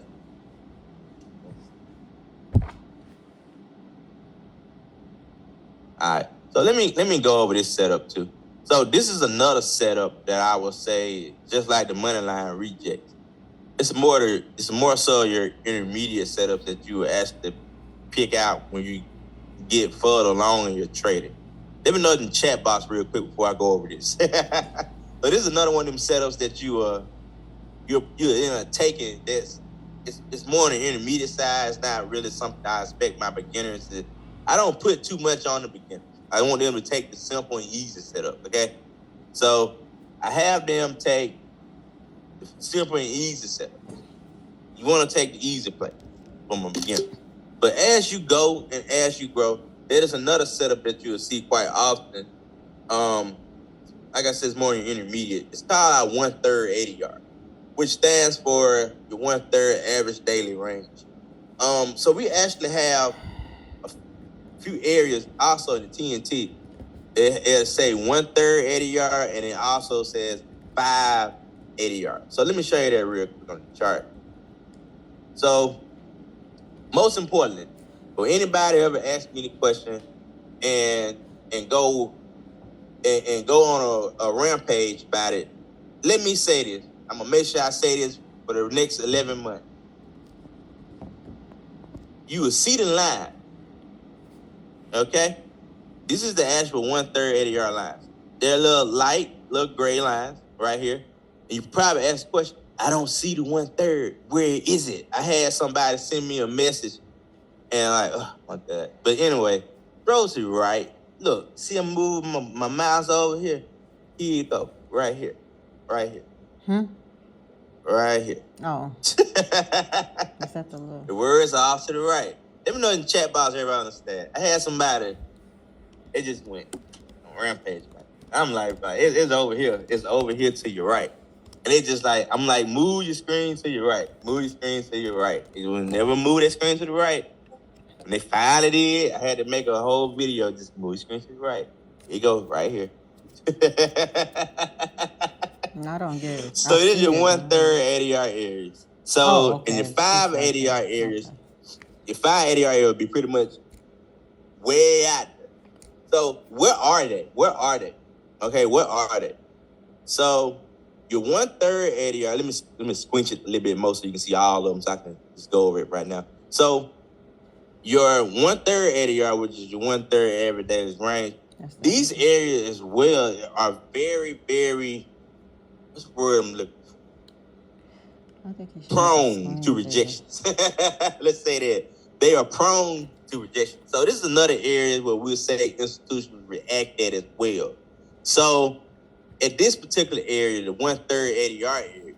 All right. So let me go over this setup too. So this is another setup that I will say, just like the money line rejects. It's more so your intermediate setup that you will actually pick out when you get further along in your trading. Let me know in the chat box real quick before I go over this. But this is another one of them setups that you're taking. It's more on the intermediate side. It's not really something I expect my beginners to. I don't put too much on the beginners. I want them to take the simple and easy setup. Okay, so I have them take the simple and easy setup. You want to take the easy play from a beginner. But as you go and as you grow, there is another setup that you'll see quite often. Like I said, it's more intermediate. It's called our 1/3 ADR, which stands for the 1/3 average daily range. So we actually have a few areas also in the TNT. It'll say 1/3 ADR, and it also says 5 ADR. So let me show you that real quick on the chart. So most importantly, for anybody ever ask me any question and go on a rampage about it, let me say this. I'm gonna make sure I say this for the next 11 months. You will see the line. Okay? This is the actual 1/3 ADR lines. They're little gray lines right here. And you probably ask the question, I don't see the 1/3. Where is it? I had somebody send me a message and like, oh my God. But anyway, throw to the right. Look, see I'm moving my mouse over here. Here you go. Right here. Right here. Right here. Oh. Is that the little? The words are off to the right. Let me know in the chat box everybody understand. I had somebody, it just went on rampage. I'm like, it's over here. It's over here to your right. And it's just like, I'm like, move your screen to your right. Move your screen to your right. You will never move that screen to the right. When they finally did, I had to make a whole video, just move your screen to the right. Here you go, right here. I don't get it. So this is your 1/3 ADR areas. So in your 5 ADR areas, your 5 ADR area will be pretty much way out there. So where are they? Okay, where are they? So your 1/3 ADR, let me squinch it a little bit more so you can see all of them so I can just go over it right now. So your 1/3 ADR, which is your 1/3 average daily range, these areas as well are very, very, what's the word I'm looking for? I think you should prone to rejections. Let's say that. They are prone to rejection. So this is another area where we'll say institutions react at as well. So at this particular area, the 1/3 ADR area,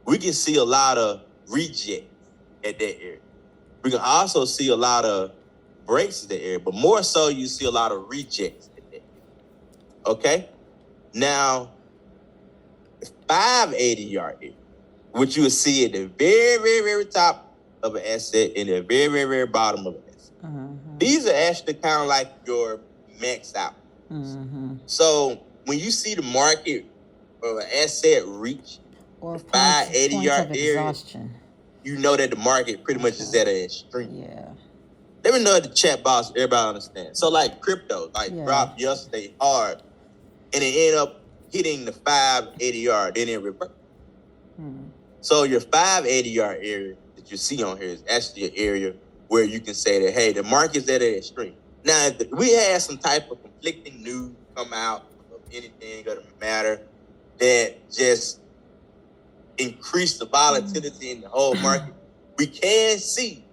we can see a lot of rejects at that area. We can also see a lot of breaks in the area, but more so you see a lot of rejects in that area. Okay? Now, the 5 ADR area, which you will see at the very, very, very top of an asset and the very, very, very bottom of an asset. Mm-hmm. These are actually kind of like your max out. Mm-hmm. So when you see the market or an asset reach or 5 ADR area, you know that the market pretty much is at an extreme. Yeah. Let me know in the chat box, everybody understands. So like crypto, dropped yesterday hard, and it ended up hitting the 5 ADR, then it reversed. So your 5 ADR area that you see on here is actually an area where you can say that, hey, the market's at an extreme. Now, if we had some type of conflicting news come out of anything of the matter that just increase the volatility in the whole market, we can see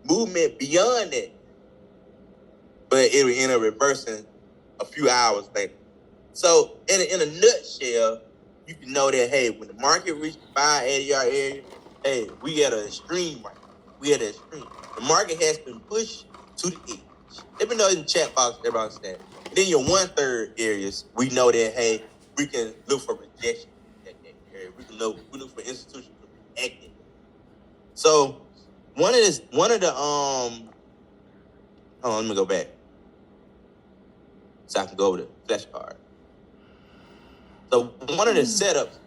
movement beyond that. But it will end up reversing a few hours later. So in a nutshell, you can know that, hey, when the market reaches the 5 ADR area, hey, we at an extreme right now. We at an extreme. The market has been pushed to the edge. Let me know in the chat box, everybody understand. And then your 1/3 areas, we know that, hey, we can look for rejection in that area. We look for institutions to react in. So one of the hold on, let me go back. So I can go over the flashcard. So one of the setups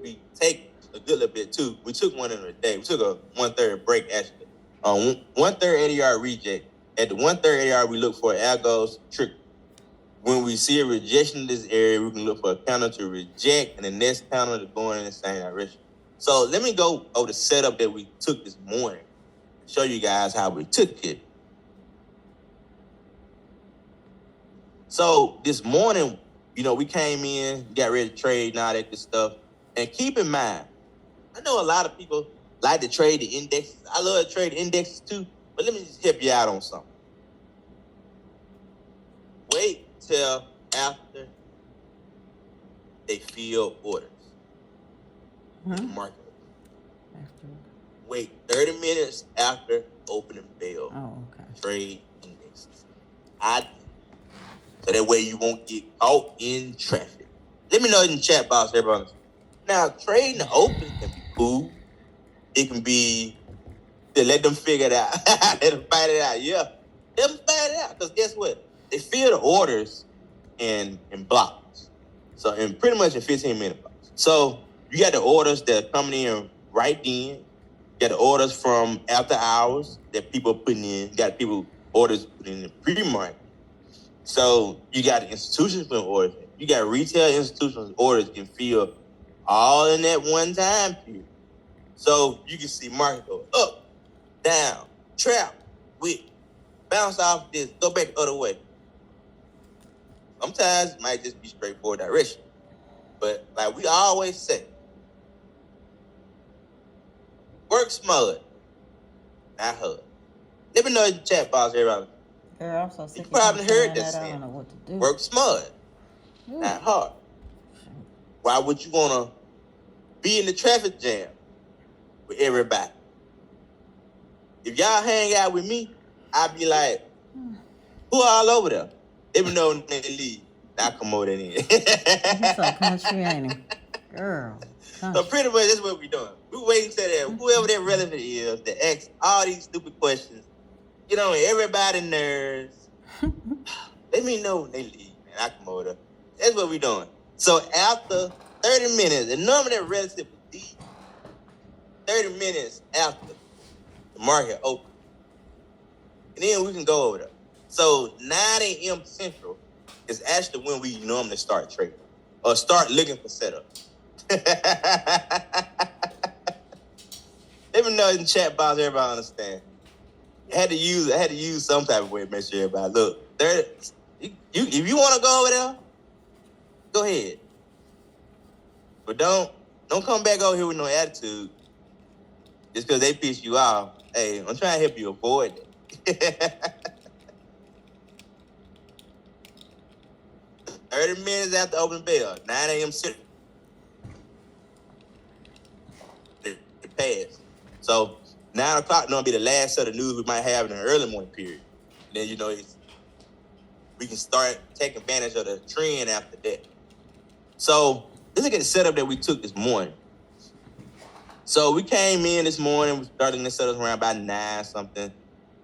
we take a good little bit too. We took one in a day. We took a 1/3 break actually. 1/3 ADR reject. At the 1/3 ADR, we look for algos trick. When we see a rejection in this area, we can look for a counter to reject and the next counter to go in the same direction. So let me go over the setup that we took this morning. Show you guys how we took it. So this morning, we came in, got ready to trade and all that good stuff. And keep in mind, I know a lot of people like to trade the indexes. I love to trade the indexes too, but let me just help you out on something. Wait till after they fill orders. Market. Wait 30 minutes after opening bell. Oh, okay. Trade indexes. So that way you won't get caught in traffic. Let me know in the chat box, everyone. Now, trading the open can be cool. It can be to let them figure it out. Let them fight it out. Yeah. Let them fight it out. Because guess what? They fill the orders in blocks. So pretty much in 15-minute blocks. So you got the orders that are coming in right then. You got the orders from after hours that people are putting in. You got people orders put in the pre-market. So you got the institutions putting orders in. You got retail institutions orders can fill all in that one time period. So you can see market go up, down, trap, wick, bounce off this, go back the other way. Sometimes it might just be straightforward direction. But like we always say, work smart, not hard. Let me know in the chat box, everybody. Girl, I'm so sick. You probably heard that I saying. don't know what to do. Work smart, not hard. Why would you want to be in the traffic jam with everybody? If y'all hang out with me, I'd be like, who all over there? Even though they leave, I come over there in. He's so country, ain't he? Girl. Country. So pretty much that's what we're doing. We're waiting till that whoever that relative is that asks all these stupid questions, get on everybody's nerves. Let me know when they leave, man. I come over there. That's what we're doing. So after 30 minutes, the number that relative is deep. 30 minutes after the market open. And then we can go over there. So 9 a.m. Central is actually when we normally start trading or start looking for setups. Let me know in the chat box, everybody understand. I had to use some type of way to make sure everybody look. If you want to go over there, go ahead. But don't come back over here with no attitude just because they piss you off. Hey, I'm trying to help you avoid it. 30 minutes after open bell, 9 a.m. Central. It passed. So 9 o'clock gonna be the last set of news we might have in the early morning period. And then we can start taking advantage of the trend after that. So let's look at the setup that we took this morning. So we came in this morning, we started the setup around about 9 something.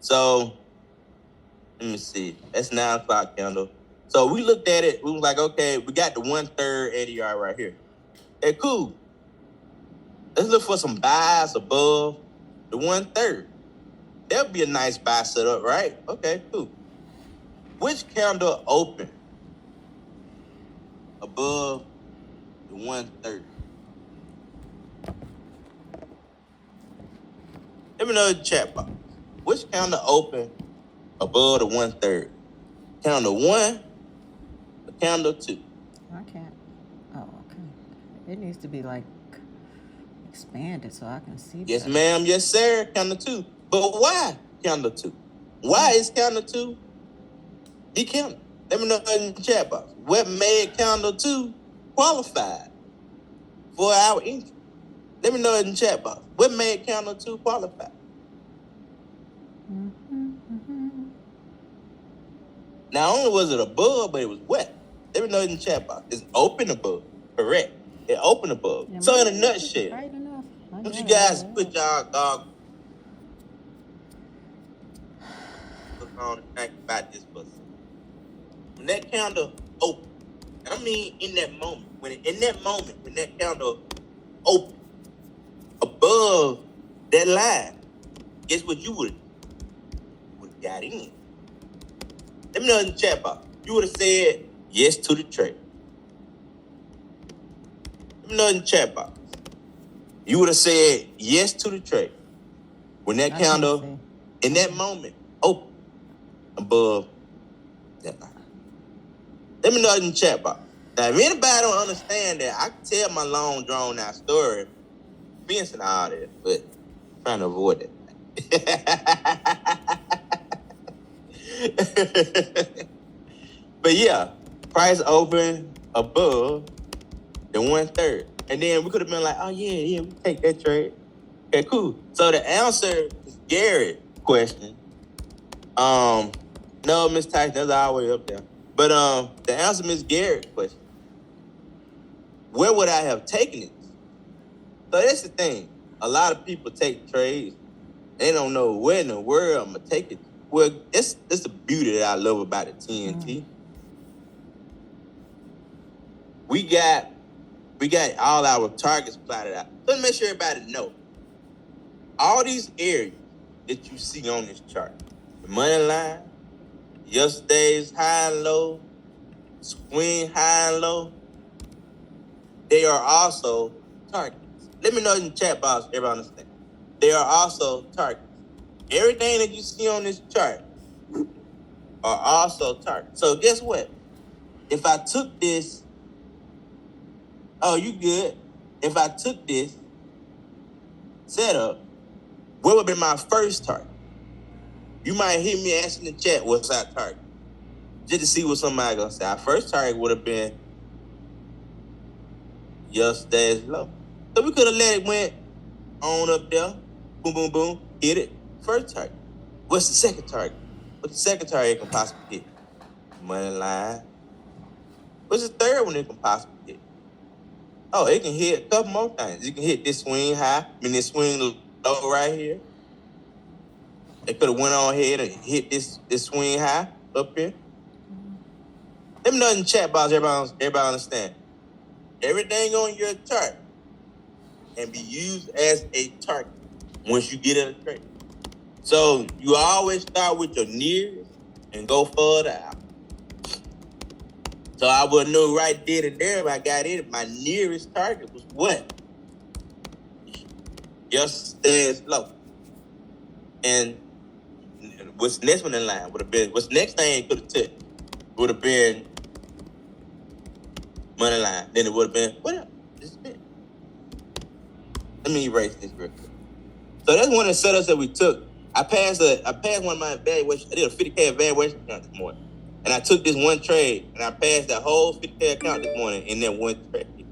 So let me see. That's 9 o'clock candle. So we looked at it, we was like, okay, we got the 1/3 ADR right here. Hey, cool. Let's look for some buys above the 1/3. That would be a nice buy setup, right? Okay, cool. Which candle open above the 1/3? Let me know in the chat box. Which candle open above the 1/3? Candle 1 or candle 2? I can't. Oh, okay. It needs to be like expanded so I can see. Yes, better. ma'am. Yes, sir. Candle 2. But why candle 2? Why is candle 2 the candle? Let me know in the chat box. What made candle 2 qualified for our entry? Let me know in the chat box. What made Counter 2 qualify? Not only was it above, but it was wet. Let me know in the chat box. It's open above. Correct. It open above. Yeah, So in a maybe nutshell, right enough. I don't you got it, guys I got put it. y'all goggles on and think about this for a second. When that counter open, I mean in that moment, when that counter open above that line, guess what you would have got in? Let me know in the chat box. You would have said yes to the trade. Let me know in the chat box. You would have said yes to the trade. When that I can't counter, see. in that moment, open above that line. Let me know in the chat box. Now, if anybody don't understand that, I can tell my long, drawn-out story, fencing all that, but I'm trying to avoid that. But yeah, price open above the 1/3. And then we could have been like, oh, yeah, we take that trade. Okay, cool. So the answer is Garrett's question. No, Miss Tyson, that's all the way up there. But the answer, Miss Garrett's question. Where would I have taken it? So that's the thing. A lot of people take trades. They don't know where in the world I'm gonna take it. Well, that's the beauty that I love about the TNT. We got all our targets plotted out. So let's make sure everybody know. All these areas that you see on this chart, the money line, yesterday's high and low, swing high and low, they are also targets. Let me know in the chat box, everybody understand. They are also targets. Everything that you see on this chart are also targets. So guess what? If I took this, oh, you good. If I took this setup, what would be my first target? You might hear me asking in the chat, what's our target? Just to see what somebody gonna say. Our first target would have been yesterday's low. So we could have let it went on up there, boom, boom, boom, hit it. First target. What's the second target? What's the second target it can possibly hit? Money line. What's the third one it can possibly hit? Oh, it can hit a couple more things. It can hit this swing high, this swing low right here. They could have went on ahead and hit this swing high up here. Let me know in the chat box, everybody understand. Everything on your chart can be used as a target once you get in a trade. So you always start with your nearest and go further out. So I would know right there and there if I got in, my nearest target was what? Yesterday's low. And what's next one in line would have been, what's next thing it could have took would have been money line. Then it would have been, what else? This is it. Let me erase this real quick. So that's one of the setups that we took. I passed one of my evaluations. I did a 50K evaluation account this morning. And I took this one trade and I passed that whole 50K account this morning in that one trade. And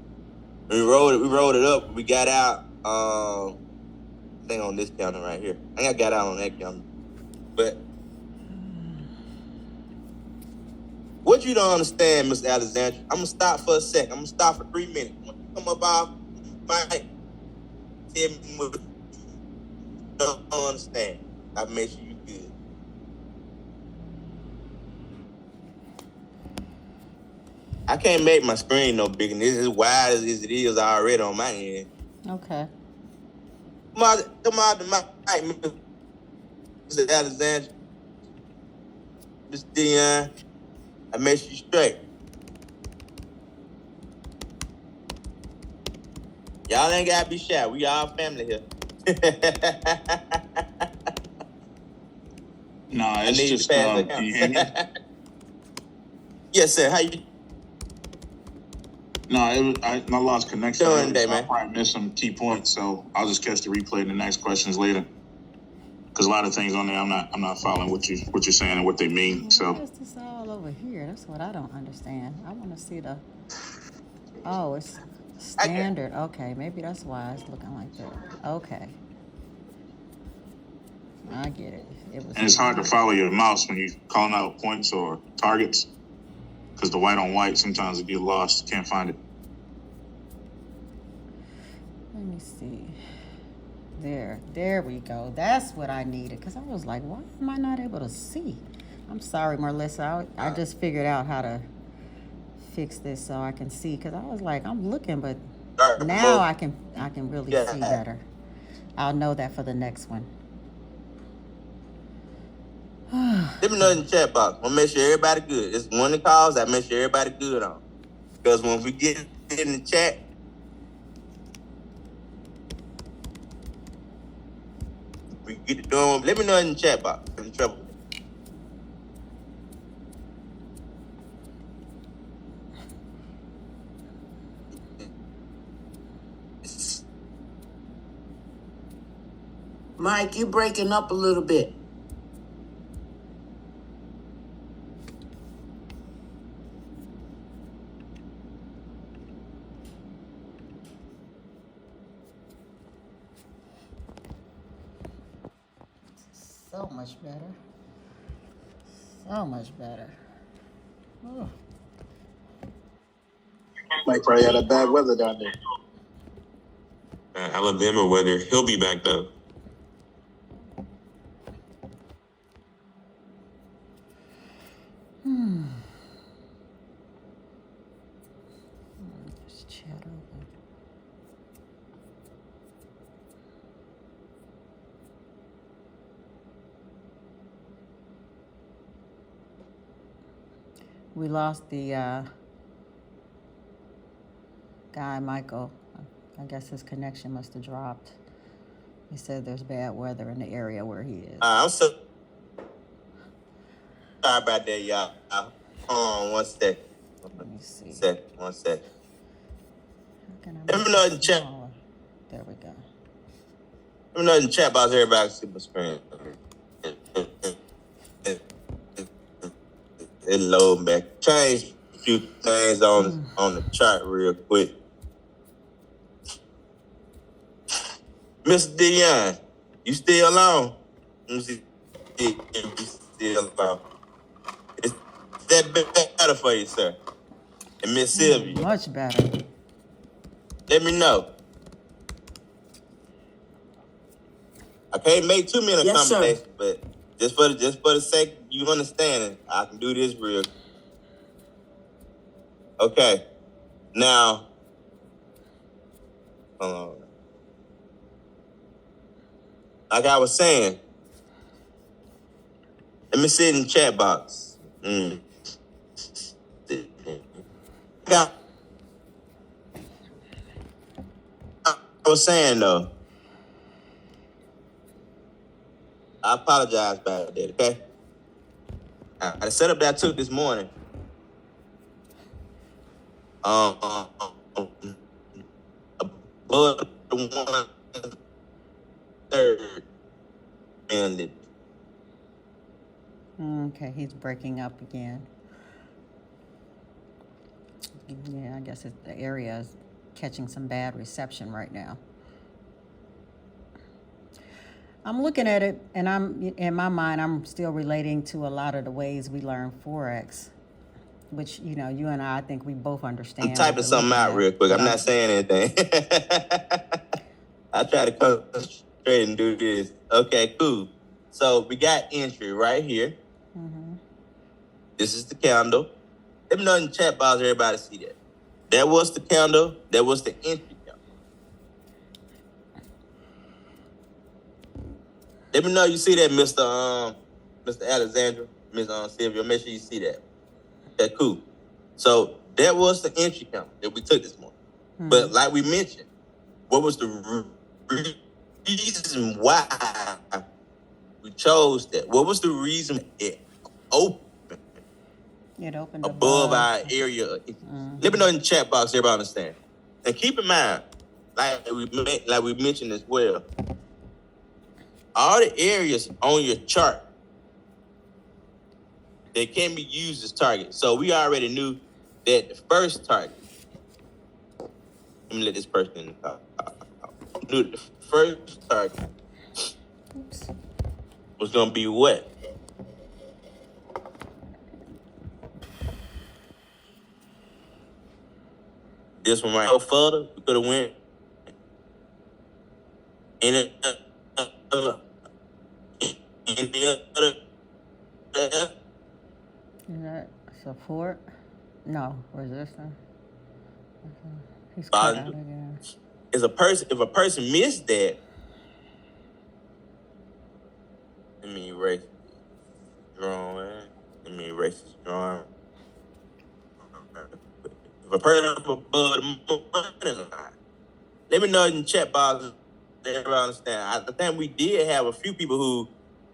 we rolled it up. We got out, thing on this counter right here. I think I got out on that counter. But what you don't understand, Mr. Alexander, I'm going to stop for a second. I'm going to stop for 3 minutes. When you come up off my tell me what you don't understand. I make sure you good. I can't make my screen no bigger. This is as wide as it is already on my end. Okay. Come out to my mic, Mr. Alexander. Mr. Dion. I make you straight. Y'all ain't gotta be shy. We all family here. No, it's just can you hear me? Yes, sir. How you? No, I lost connection. Doing today, man? I probably missed some key points, so I'll just catch the replay and the next questions later. Because a lot of things on there, I'm not following what you're saying and what they mean. So Why is this all over here? That's what I don't understand. I want to see the. Oh, it's Standard. Okay, maybe that's why it's looking like that. Okay, I get it. It was And it's hard to standard. follow your mouse when you're calling out points or targets because the white on white, sometimes it get lost. You can't find it. Let me see. There we go. That's what I needed because I was like, why am I not able to see? I'm sorry, Marlissa. I just figured out how to fix this so I can see because I was like, I'm looking, but now I can really see better. I'll know that for the next one. Let me know in the chat box. I'm gonna make sure everybody good. It's one of the calls I make sure everybody good on. Because when we get in the chat, we get it doing. Let me know in the chat box. I'm in trouble. Mike, you breaking up a little bit. So much better. So much better. Oh. Mike probably had a bad weather down there. Alabama weather. He'll be back though. Just chat over. We lost the guy, Michael. I guess his connection must have dropped. He said there's bad weather in the area where he is. I'm so sorry about that, y'all. Hold on one sec. Let me see. One sec. How can I Let me make know it in the chat. smaller? There we go. Let me know in the chat box. Everybody can see my screen. It load back. Change a few things on the chart real quick. Mr. Dion, you still on? Let me see if you still on. Is that better for you, sir? And Miss Sylvia, Much better. let me know. I can't make too many Yes, sir. accommodations, but just for the sake you understanding, I can do this real. Okay. Now, hold on. Like I was saying, let me see it in the chat box. I was saying though, I apologize about that, okay? I set up that I took this morning. Above the 1/3 ended. Okay, he's breaking up again. Yeah, I guess the area is catching some bad reception right now. I'm looking at it, and in my mind, I'm still relating to a lot of the ways we learn Forex, which, you and I think we both understand. I'm typing something out real quick. I'm not saying anything. I try to concentrate and do this. Okay, cool. So we got entry right here. Mm-hmm. This is the candle. Let me know in the chat box, everybody see that. That was the candle. That was the entry candle. Let me know you see that, Mr. Alexandra, Ms. Sylvia. Make sure you see that. Okay, cool. So that was the entry candle that we took this morning. Mm-hmm. But like we mentioned, what was the reason why we chose that? What was the reason it opened? It opened above our area. Mm-hmm. Let me know in the chat box, everybody understand. And keep in mind, like we mentioned as well, all the areas on your chart, they can be used as targets. So we already knew that the first target Let me let this person in the car. Knew the first target Oops. was gonna be what? This one right go further. We could have went in the other. Is that support? No, resistance. He's cut out again. If a person missed that, let me erase drawing. Let me erase this drawing. If a person above the money line, let me know in the chat box if everybody understand. I think we did have a few people who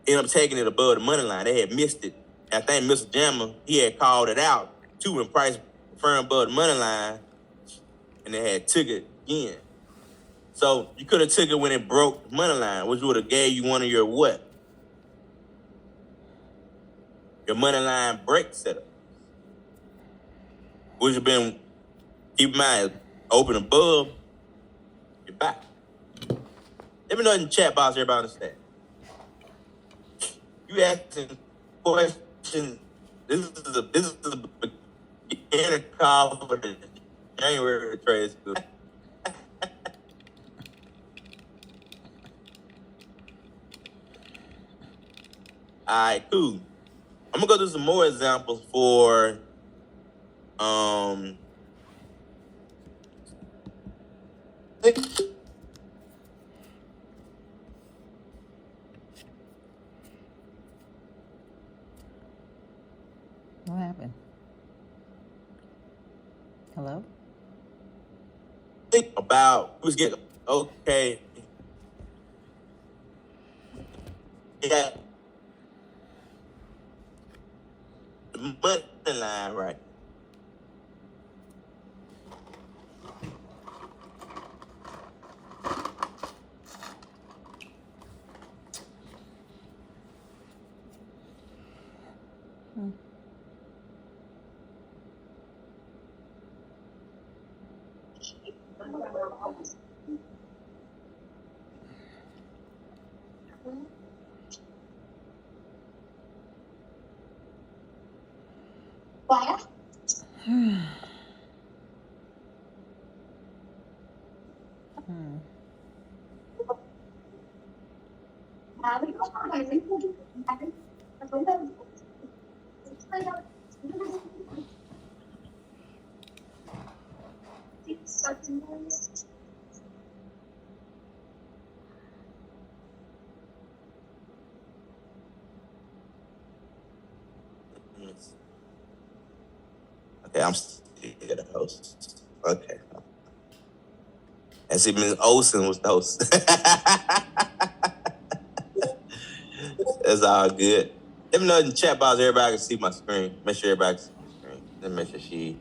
ended up taking it above the money line. They had missed it. I think Mr. Jammer, he had called it out too when price firm above the money line, and they had took it again. So you could have took it when it broke the money line, which would have gave you one of your what? Your money line break setup. Which have been, keep in mind, open above, you're back. Let me know in the chat box, everybody understand. You asking questions. This is a beginner call for the January trade school. All right, cool. I'm gonna go through some more examples for What happened? Hello? think about who's getting okay. Yeah. The money line, right? Okay, I'm still the host. Okay. And see, Ms. Olsen was the host. That's all good. Let me know in the chat box, everybody can see my screen. Make sure everybody can see my screen. Let me make sure she.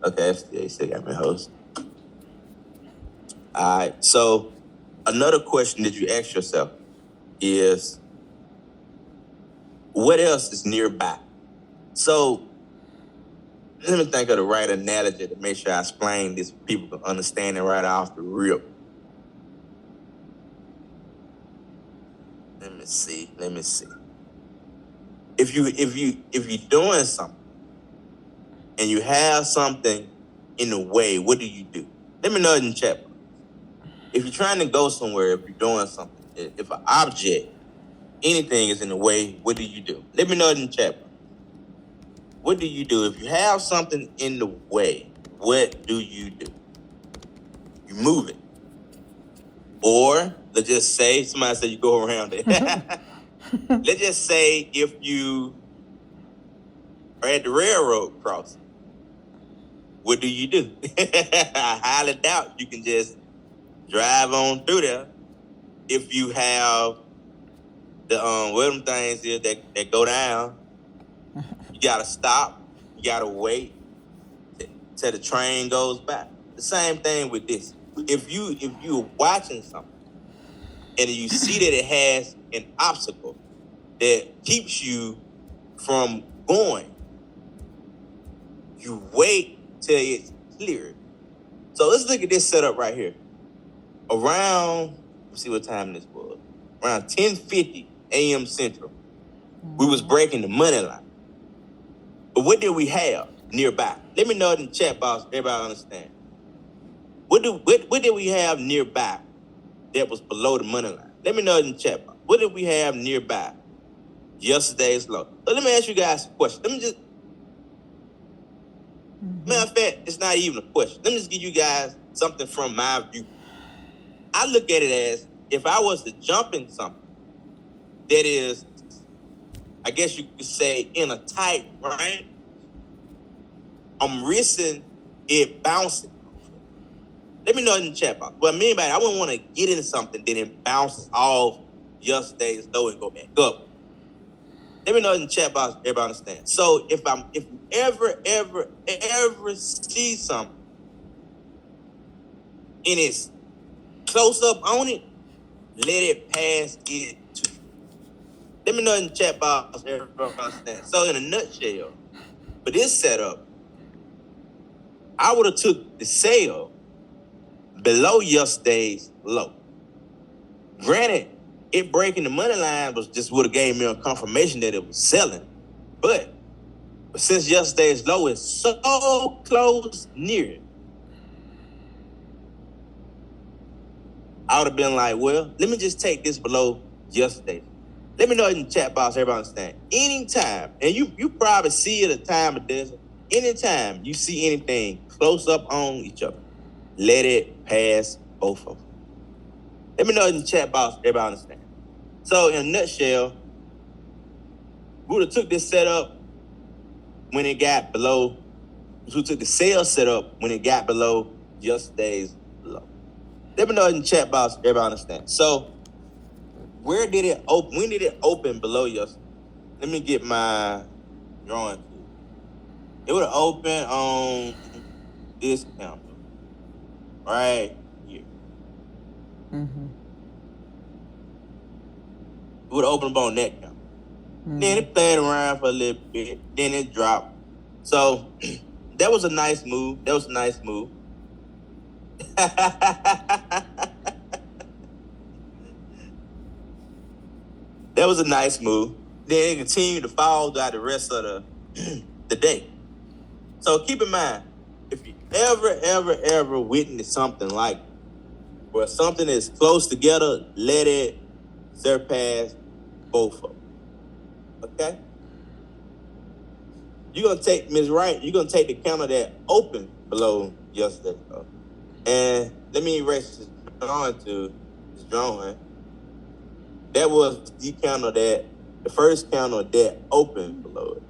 Okay, FCA still got me host. All right. So, another question that you ask yourself is, what else is nearby? So, let me think of the right analogy to make sure I explain this so people can understand it right off the rip. Let me see. If you're doing something and you have something in the way, what do you do? Let me know in the chat. If you're trying to go somewhere, if you're doing something, if an object, anything is in the way, what do you do? Let me know in the chat. What do you do? If you have something in the way, what do you do? You move it. Or, let's just say, somebody said you go around it. Let's just say if you are at the railroad crossing, what do you do? I highly doubt you can just drive on through there. If you have the what them things is that go down, you gotta stop, you gotta wait till the train goes by. The same thing with this. If you're watching something and you see that it has an obstacle that keeps you from going, you wait till it's cleared. So let's look at this setup right here. Around, let's see what time this was. Around 10:50 a.m. Central, we was breaking the money line. But what did we have nearby? Let me know in the chat box. Everybody understand. What did we have nearby that was below the money line? Let me know in the chat box. What did we have nearby yesterday's low? So let me ask you guys a question. Matter of fact, it's not even a question. Let me just give you guys something from my view. I look at it as if I was to jump in something that is, I guess you could say, in a tight range, I'm risking it bouncing. Let me know in the chat box. What I mean by that, I wouldn't want to get into something that it bounces off yesterday's low and go back up. Let me know in the chat box. Everybody understand. So if you ever see something and it's close up on it, let it pass it to you. Let me know in the chat box. Everybody understand. So in a nutshell, for this setup, I would have took the sale below yesterday's low. Granted, it breaking the money line was just would have gave me a confirmation that it was selling. But since yesterday's low is so close near it, I would have been like, well, let me just take this below yesterday. Let me know in the chat box, everybody understand. Anytime, and you probably see it at a time of this, anytime you see anything close up on each other, let it pass both of them. Let me know in the chat box, everybody understand. So in a nutshell, we would have took this setup when it got below, we took the sales setup when it got below yesterday's low. Let me know in the chat box, everybody understand. So where did it open? When did it open below yesterday? Let me get my drawing tool. It would have opened on this candle right here. Mm-hmm. It would have opened up on that candle. Then it played around for a little bit. Then it dropped. So that was a nice move. That was a nice move. That was a nice move. Then it continued to fall throughout the rest of the day. So keep in mind, if you ever witness something like where something is close together, let it surpass both of them. Okay? You're gonna take Ms. Wright, you're gonna take the candle that opened below yesterday. And let me erase this drawing to this drawing. That was the candle that, the first candle that opened below it.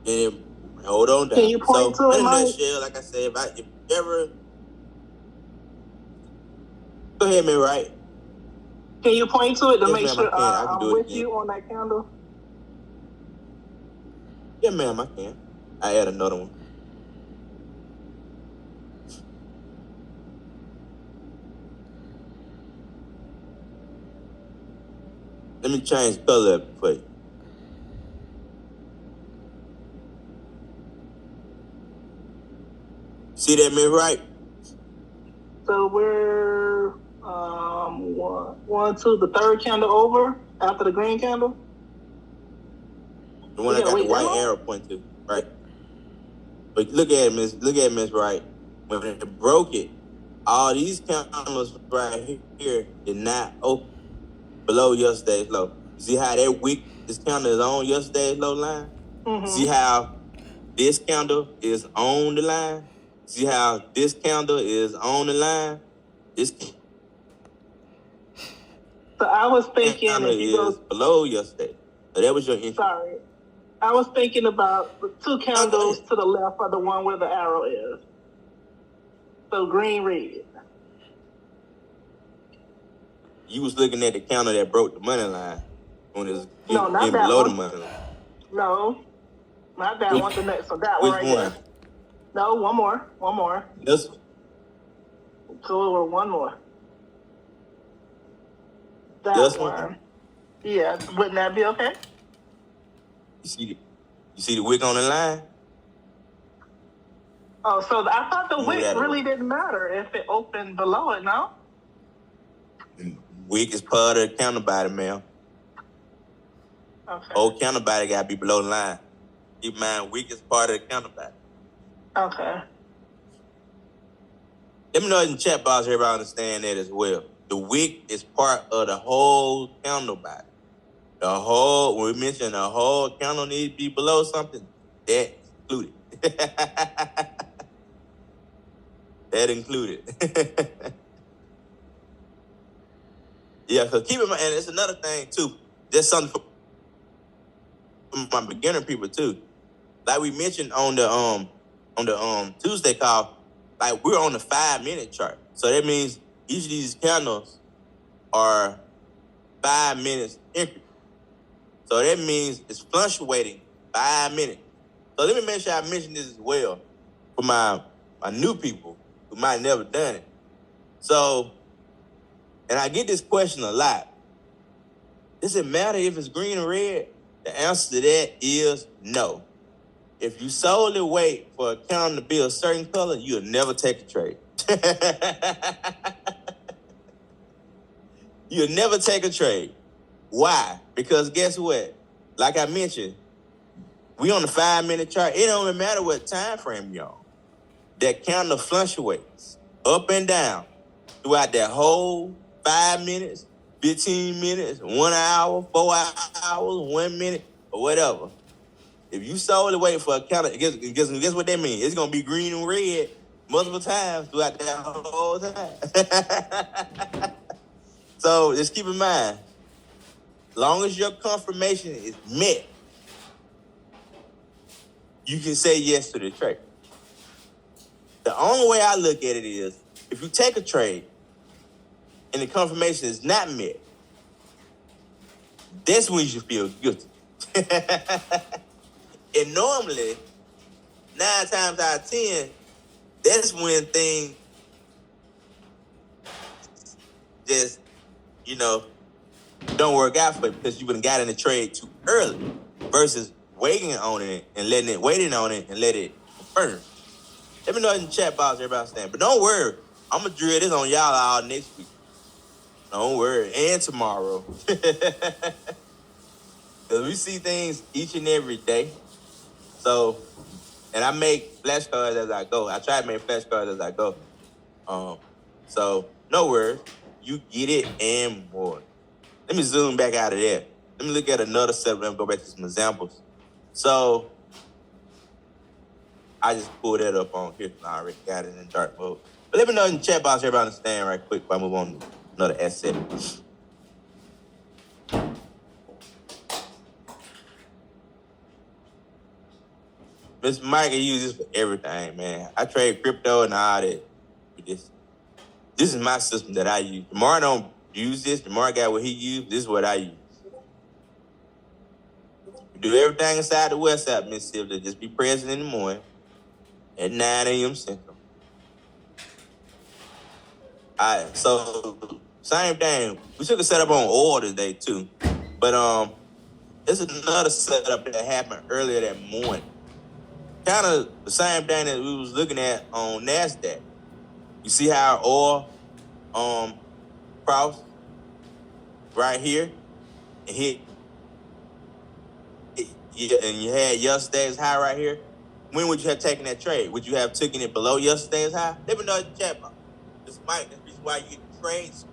And hold on down. Can you point to it, in a Mike? nutshell, like I said, if you ever, go ahead, Ms. Wright. Can you point to it to Yes, make ma'am, sure I can I'm do it with again. you on that candle? Yeah, ma'am, I can. I add another one. Let me change the color up for you. See that, Ms. Wright? So we're one, two, the third candle over after the green candle. The one I got the white arrow pointing to, right? But look at it, Miss Wright. When it broke it, all these candles right here did not open below yesterday's low. See how that week this candle is on yesterday's low line? Mm-hmm. See how this candle is on the line? See how this candle is on the line? This So I was thinking candle if you is go, below yesterday. So that was your entry. sorry, I was thinking about the two candles to the left of the one where the arrow is. So green, red. You was looking at the candle that broke the money line when it was No, not getting that below one. the money line. No, not that one. The next one, that Which one right one? there. No, one more. This one. So one more. That This one. one? Yeah, wouldn't that be okay? You see, You see the wick on the line? Oh, so I thought the Move wick that really away. didn't matter if it opened below it, no? Wick is part of the counterbody, man. Okay. Whole counterbody got to be below the line. Keep in mind, wick is part of the counterbody. Okay. Let me know in the chat box if everybody understand that as well. The wick is part of the whole counterbody. The whole, when we mention the whole counter needs to be below something, that's included. That included. Yeah, so keep in mind, and it's another thing too. There's something for my beginner people too. Like we mentioned on the Tuesday call, like we're on the 5-minute chart. So that means each of these candles are 5 minutes increment. So that means it's fluctuating 5 minutes. So let me make sure I mention this as well for my new people who might have never done it. So, and I get this question a lot. Does it matter if it's green or red? The answer to that is no. If you solely wait for a candle to be a certain color, you'll never take a trade. You'll never take a trade. Why? Because guess what? Like I mentioned, we on the 5-minute chart. It don't even matter what time frame you're on. That candle fluctuates up and down throughout that whole 5 minutes, 15 minutes, 1 hour, 4 hours, 1 minute, or whatever. If you solely wait for a candle, guess what that means? It's gonna be green and red multiple times throughout that whole time. So just keep in mind, long as your confirmation is met, you can say yes to the trade. The only way I look at it is if you take a trade and the confirmation is not met, that's when you should feel guilty. And normally, 9 times out of 10, that's when things just, don't work out for you because you would've got in the trade too early versus waiting on it and waiting on it and let it confirm. Let me know in the chat box everybody understand. But don't worry, I'm gonna drill this on y'all all next week. Don't worry, and tomorrow. Because we see things each and every day. So, and I make flashcards as I go. I try to make flashcards as I go. So, no worries. You get it and more. Let me zoom back out of that. Let me look at another setup and go back to some examples. So, I just pulled that up on here. I already got it in dark mode. But let me know in the chat box everybody understand right quick before I move on to another asset. Mr. Mike can use this for everything, man. I trade crypto and all that. This is my system that I use. Jamar don't use this. Jamar got what he used. This is what I use. We do everything inside the West Side, Mississippi. Just be present in the morning at 9 a.m. Central. All right, so same thing. We took a setup on oil today too, but there's another setup that happened earlier that morning. Kind of the same thing that we was looking at on NASDAQ. You see how oil crossed right here and hit, and you had yesterday's high right here. When would you have taken that trade? Would you have taken it below yesterday's high? Let me know in the chat box. This Mike, that's the reason why you get the trades.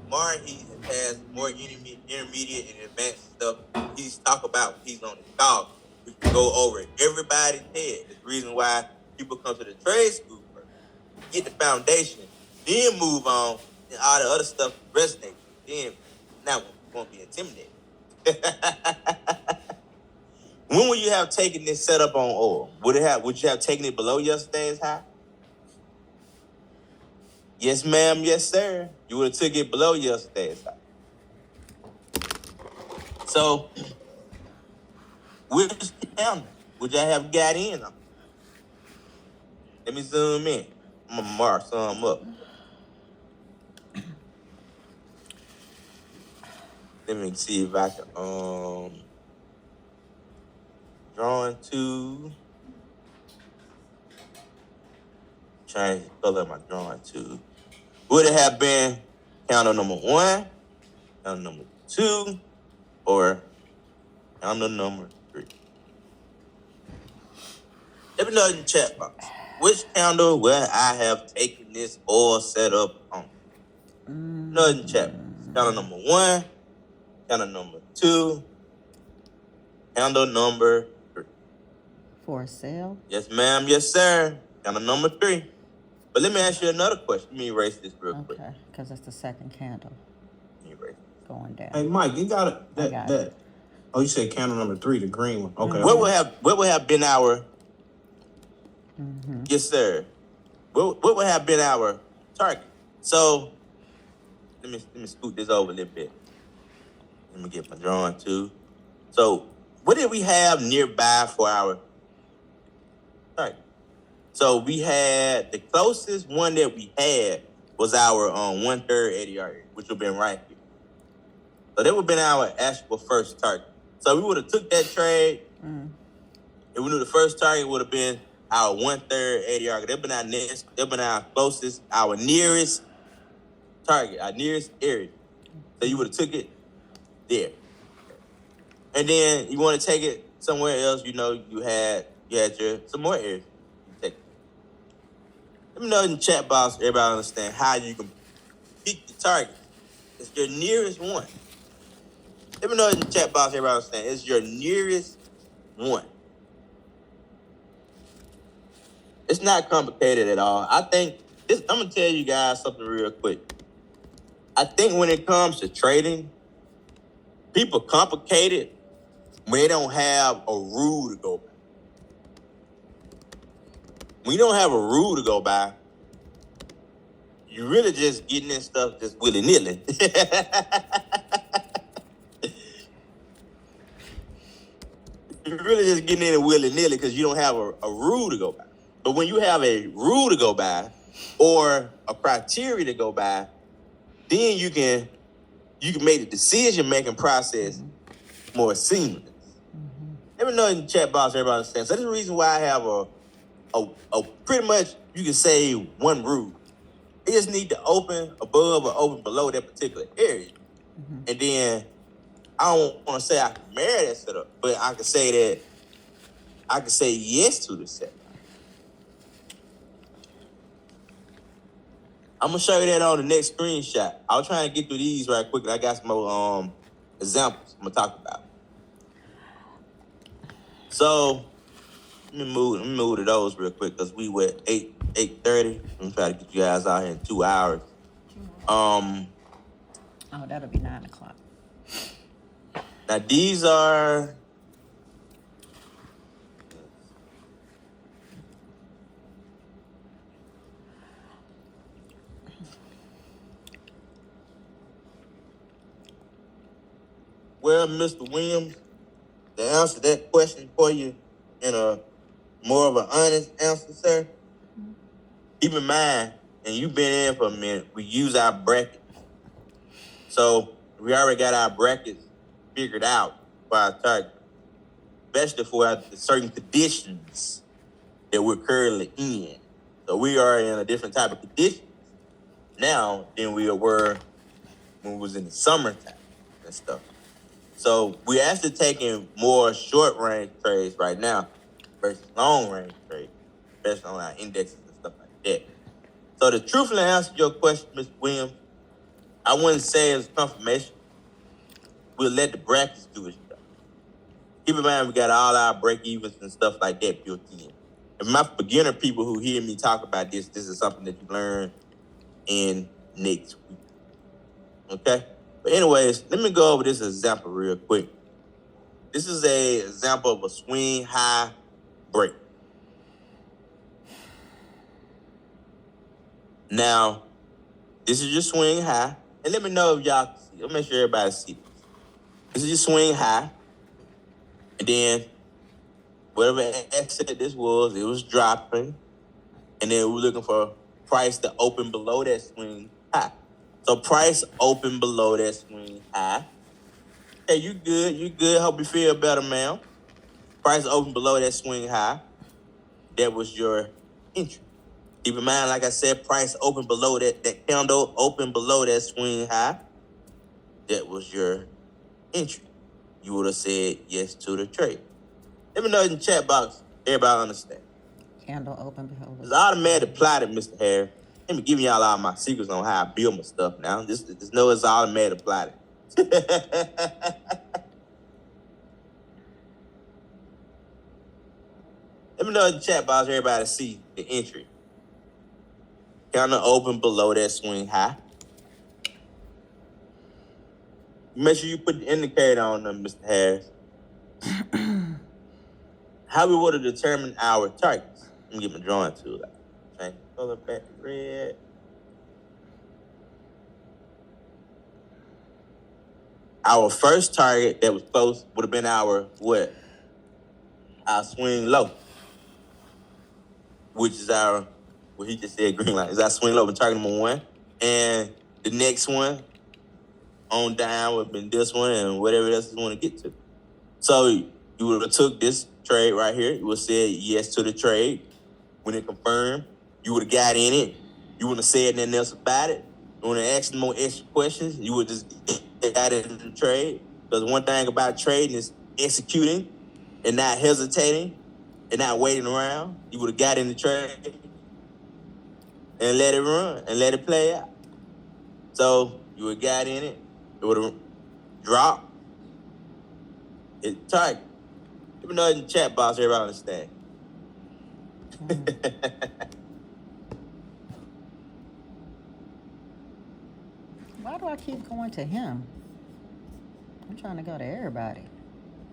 Mar, he has more intermediate and advanced stuff. He's talk about he's on the call. We can go over it. Everybody's head. That's the reason why people come to the trade school first. Get the foundation, then move on, and all the other stuff resonate. Then now we won't be intimidated. When would you have taken this setup on oil? Would you have taken it below yesterday's high? Yes, ma'am. Yes, sir. You would have took it below yesterday's high. So, which candle would you have got in on? Let me zoom in. I'm gonna mark some up. Let me see if I can drawing to. Change the color of my drawing to. Would it have been candle number 1, candle number 2, or candle number 3? Let me know in the chat box. Which candle will I have taken this oil setup on? Know in the chat box. Candle number 1, candle number 2, candle number 3. For sale? Yes, ma'am. Yes, sir. Candle number 3. But let me ask you another question. Let me erase this real quick. Okay, because it's the second candle Let me erase it. going down. Hey, Mike, you got it. I got it. Oh, you said candle number 3, the green one. Okay. What would have been our Mm-hmm. yes, sir? What would have been our target? So let me scoot this over a little bit. Let me get my drawing too. So what did we have nearby for our target? So we had the closest one that we had was our 1/3 ADR, which would have been right here. So that would have been our actual first target. So we would have took that trade. And we knew the first target would have been our 1/3 ADR. They've been our next, they've been our closest, our nearest target, our nearest area. So you would have took it there. And then you want to take it somewhere else, you had your some more areas. You take it. Let me know in the chat box, everybody understand how you can pick the target. It's your nearest one. Let me know in the chat box, everybody understand. It's your nearest one. It's not complicated at all. I think I'm gonna tell you guys something real quick. I think when it comes to trading, people complicate it when they don't have a rule to go by. When you don't have a rule to go by, you're really just getting in stuff just willy-nilly. You're really just getting in it willy-nilly because you don't have a rule to go by. But when you have a rule to go by or a criteria to go by, then you can make the decision-making process more seamless. Let me know in the chat box, everybody understands. So that's the reason why I have a pretty much, you can say, one rule. It just need to open above or open below that particular area. And then I don't want to say I can marry that setup, but I can say that I can say yes to the setup. I'm gonna show you that on the next screenshot. I was trying to get through these right quick. I got some more examples I'm gonna talk about. So let me move to those real quick because we were 8:30. I'm gonna try to get you guys out here in 2 hours. Oh, that'll be 9 o'clock. Now these are well, Mr. Williams, to answer that question for you in a more of an honest answer, sir. Keep in mind, and you've been in for a minute, we use our brackets. So we already got our brackets figured out for our target, especially for the certain conditions that we're currently in. So we are in a different type of conditions now than we were when we was in the summertime and stuff. So we're actually taking more short range trades right now versus long range trades, especially on our indexes and stuff like that. So to truthfully answer your question, Mr. Williams, I wouldn't say it's confirmation. We'll let the brackets do its job. Keep in mind, we got all our break-evens and stuff like that built in. And my beginner people who hear me talk about this is something that you learn in next week. Okay? But anyways, let me go over this example real quick. This is an example of a swing high break. Now, this is your swing high. And let me know if y'all can see. I'll make sure everybody sees this. This is your swing high. And then whatever exit this was, it was dropping. And then we're looking for price to open below that swing high. So price open below that swing high. Hey, you good? You good? Hope you feel better, ma'am. price open below that swing high, that was your entry. Keep in mind, like I said, price open below that candle open below that swing high, that was your entry. You would have said yes to the trade. Let me know in the chat box. Everybody understand. Candle open below. It's automatic plotted, Mr. Harris. Let me give y'all all my secrets on how I build my stuff now. Just know it's automatic plotted. Let me know in the chat box, everybody see the entry. Candle open below that swing high. Make sure you put the indicator on them, Mr. Harris. How we would have determined our targets. Let me get my drawing tool out. Change the color back to red. Our first target that was close would have been our what? Our swing low. Which is our, what he just said, green line. Is our swing low, target number 1. And the next one on down would have been this one and whatever else you want to get to. So you would have took this trade right here. You would have said yes to the trade. When it confirmed, you would have got in it. You wouldn't have said nothing else about it. You wouldn't have asked more extra questions. You would just got into the trade. Because one thing about trading is executing and not hesitating and not waiting around. You would have got in the trade and let it run and let it play out. So you would have got in it. It would have dropped. It target. Even though in the chat box, everybody understand. Why do I keep going to him? I'm trying to go to everybody.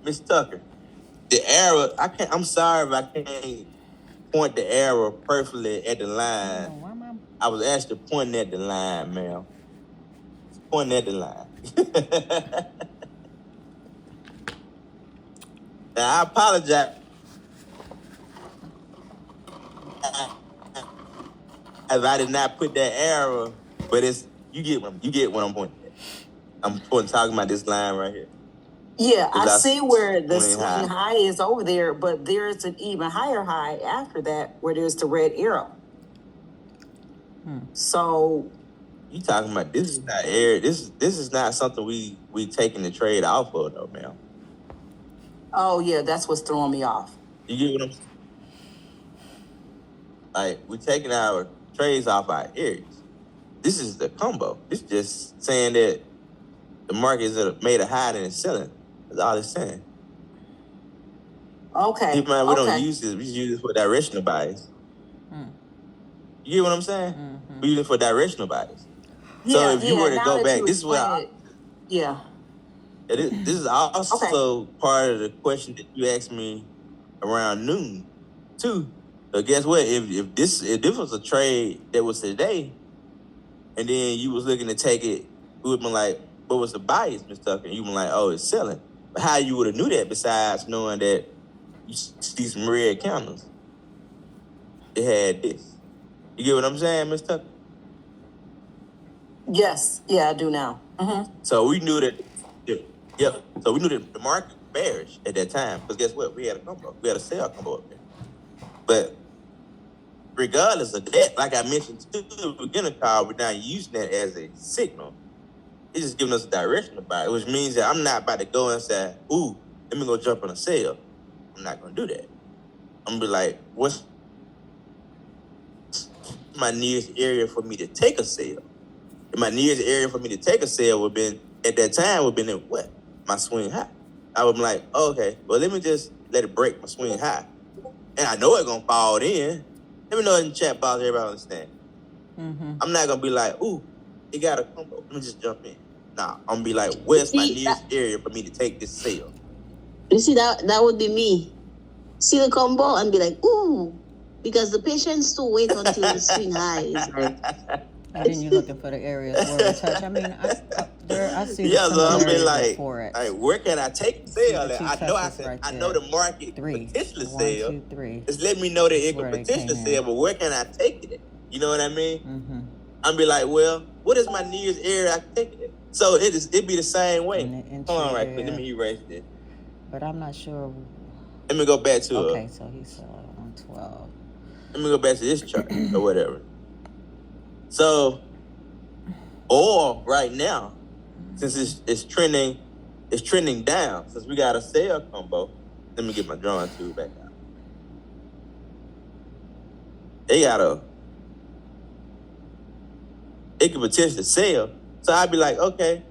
Miss Tucker, the arrow, I'm sorry if I can't point the arrow perfectly at the line. Oh, why am I was actually pointing at the line, ma'am. Pointing at the line. Now, I apologize if I did not put that arrow, but you get what I'm pointing at. I'm talking about this line right here. Yeah, I I see where the swing swing high. high is over there, but there's an even higher high after that where there's the red arrow. So You talking about this is not air. This is not something we taking the trade off of though, ma'am. oh yeah, that's what's throwing me off. You get what I'm saying? Like we taking our trades off our areas. This is the combo. It's just saying that the market is made a high and it's selling. That's all it's saying. Okay. Keep in mind, we okay. don't use this. We use this for directional bias. You get what I'm saying? We use it for directional bias. So if you were to now go that back, you this is what explain it, yeah. this is also part of the question that you asked me around noon, too. So guess what? If this was a trade that was today, and then you was looking to take it, we would have been like, what was the bias, Mr. Tucker? And you been like, oh, it's selling. But how you would have knew that besides knowing that you see some red candles? It had this. You get what I'm saying, Mr. Tucker? Yes, yeah, I do now. So we knew that, so we knew that the market was bearish at that time. Because guess what? We had a combo. We had a sell combo up there. But regardless of that, like I mentioned to the beginning call, we're not using that as a signal. It's just giving us a direction about it, which means that I'm not about to go and say, ooh, let me go jump on a sale. I'm not going to do that. I'm going to be like, what's my nearest area for me to take a sale? And my nearest area for me to take a sale would have been, at that time, would have been in what? My swing high. I would be like, oh, okay, well, let me just let it break my swing high. And I know it's going to fall in. Let me know in the chat box, everybody understand. I'm not going to be like, ooh, it got a combo. Let me just jump in. Nah, I'm going to be like, where's my nearest area for me to take this sale? You see, that would be me. See the combo and be like, ooh, because the patience to wait until the swing high is like. And then you're looking for the areas where we touch. I mean, I see the Yeah, so I'm be similarities like, of Forex. like, where can I take the sale? the two I know touches right I know there. the market Three. potentially 1, sell. 2, 3. Just let me know that it Where could they potentially came sell, in. but where can I take it at? You know what I mean? I'm be like, well, what is my nearest area I can take it at? So it be the same way. And the Hold on entry right quick. Let there. me erase this. But I'm not sure. Let me go back to Okay, so he saw it on 12. let me go back to this chart or whatever. So oil right now, since it's trending down, since we got a sell combo. Let me get my drawing tool back out. It could potentially sell. So I'd be like, okay,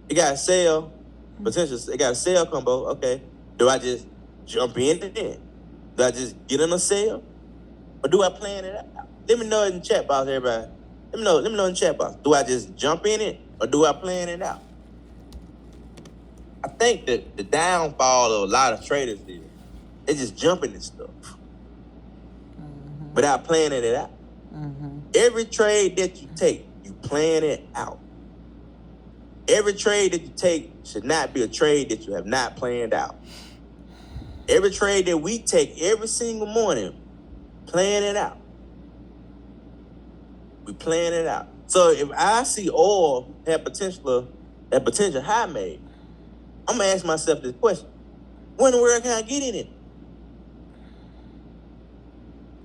it got a sell, it got a sell combo. Okay, do I just jump in then? Do I just get on a sale? Or do I plan it out? Let me know in the chat box, everybody. Let me know in the chat box. Do I just jump in it or do I plan it out? I think that the downfall of a lot of traders is they just jumping this stuff without planning it out. Every trade that you take, you plan it out. Every trade that you take should not be a trade that you have not planned out. Every trade that we take every single morning, plan it out. We plan it out. So if I see oil have potential high made, I'm gonna ask myself this question: when and where can I get in it?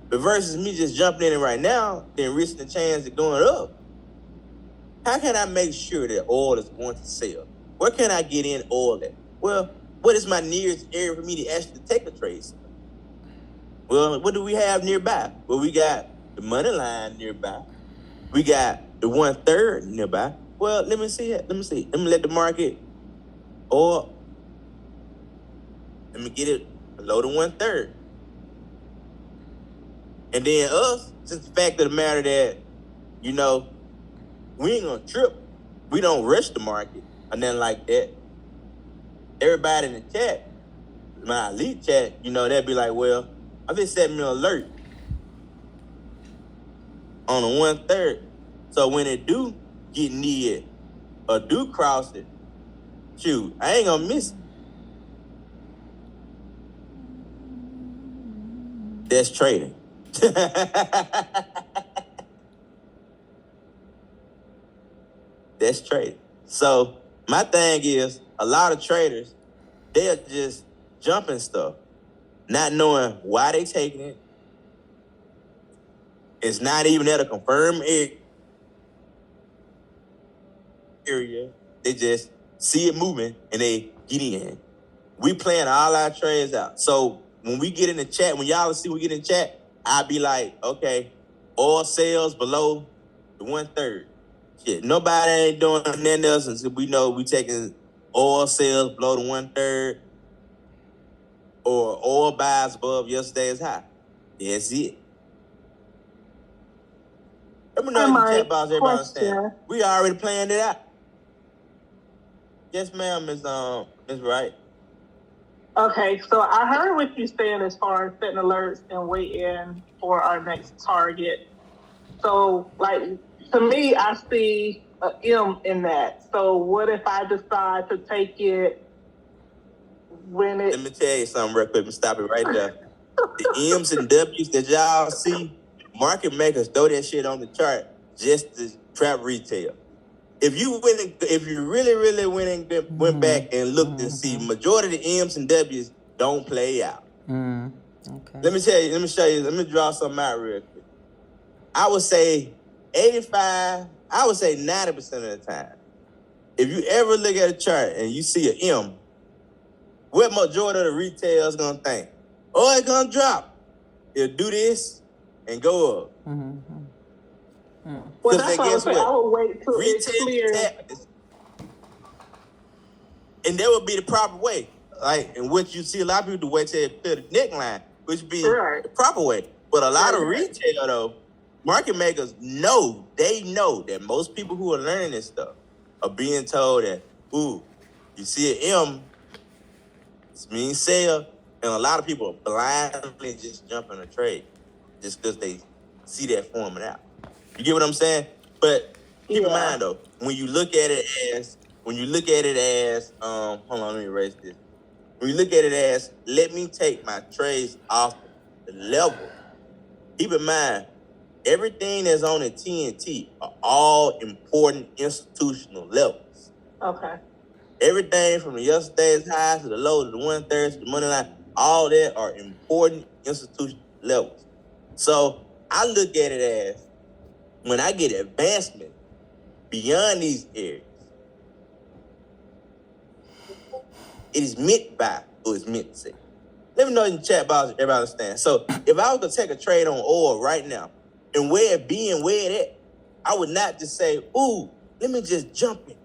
But versus me just jumping in it right now, then risking the chance of going up. How can I make sure that oil is going to sell? Where can I get in oil at? Well, what is my nearest area for me to actually take a trade? Well, what do we have nearby? Well, we got the money line nearby. We got the 1/3 nearby. Well, let me see it. Let me let the market oil. Let me get it below the 1/3. And then us, since the fact of the matter that, we ain't gonna trip. We don't rush the market or nothing like that. Everybody in the chat, my elite chat, they'd be like, well, I just set me an alert on the 1/3. So when it do get near or do cross it, shoot, I ain't gonna miss it. That's trading. That's trading. So my thing is, a lot of traders, they're just jumping stuff, not knowing why they taking it. It's not even at a confirmed area. They just see it moving and they get in. We plan all our trades out. So when we get in the chat, when y'all see we get in the chat, I'll be like, okay, oil sales below the 1/3. Shit, nobody ain't doing nothing else until we know we taking oil sales below the 1/3 or oil buys above yesterday's high. That's it. Let me know in the chat box, everybody understand. We already planned it out. Yes, ma'am, Ms. Wright. Okay, so I heard what you're saying as far as setting alerts and waiting for our next target. So, to me, I see an M in that. So what if I decide to take it when it... Let me tell you something real quick. Stop it right there. The M's and W's that y'all see, market makers throw that shit on the chart just to trap retail. If you really, really went back and looked and see, majority of the M's and W's don't play out. Okay. Let me show you, let me draw something out real quick. I would say 90% of the time, if you ever look at a chart and you see an M, what majority of the retail is gonna think? Oh, it's gonna drop. It'll do this and go up. Well, that's what I was saying. I would wait till it's clear. And that would be the proper way. And what you see a lot of people do, wait till it clear the neckline, which would be the proper way. But a lot of retail, though, market makers know that most people who are learning this stuff are being told that, ooh, you see an M, it means sell. And a lot of people are blindly just jumping a trade just because they see that forming out. You get what I'm saying? But keep in mind though, when you look at it as, hold on, let me erase this. When you look at it as, let me take my trades off the level. Keep in mind, everything that's on the TNT are all important institutional levels. Okay. Everything from the yesterday's high to the low to the 1/3 to the money line, all that are important institutional levels. So I look at it as when I get advancement beyond these areas, it is meant by or it's meant to say. Let me know in the chat box if everybody understands. So if I was to take a trade on oil right now and where it at, I would not just say, ooh, let me just jump in.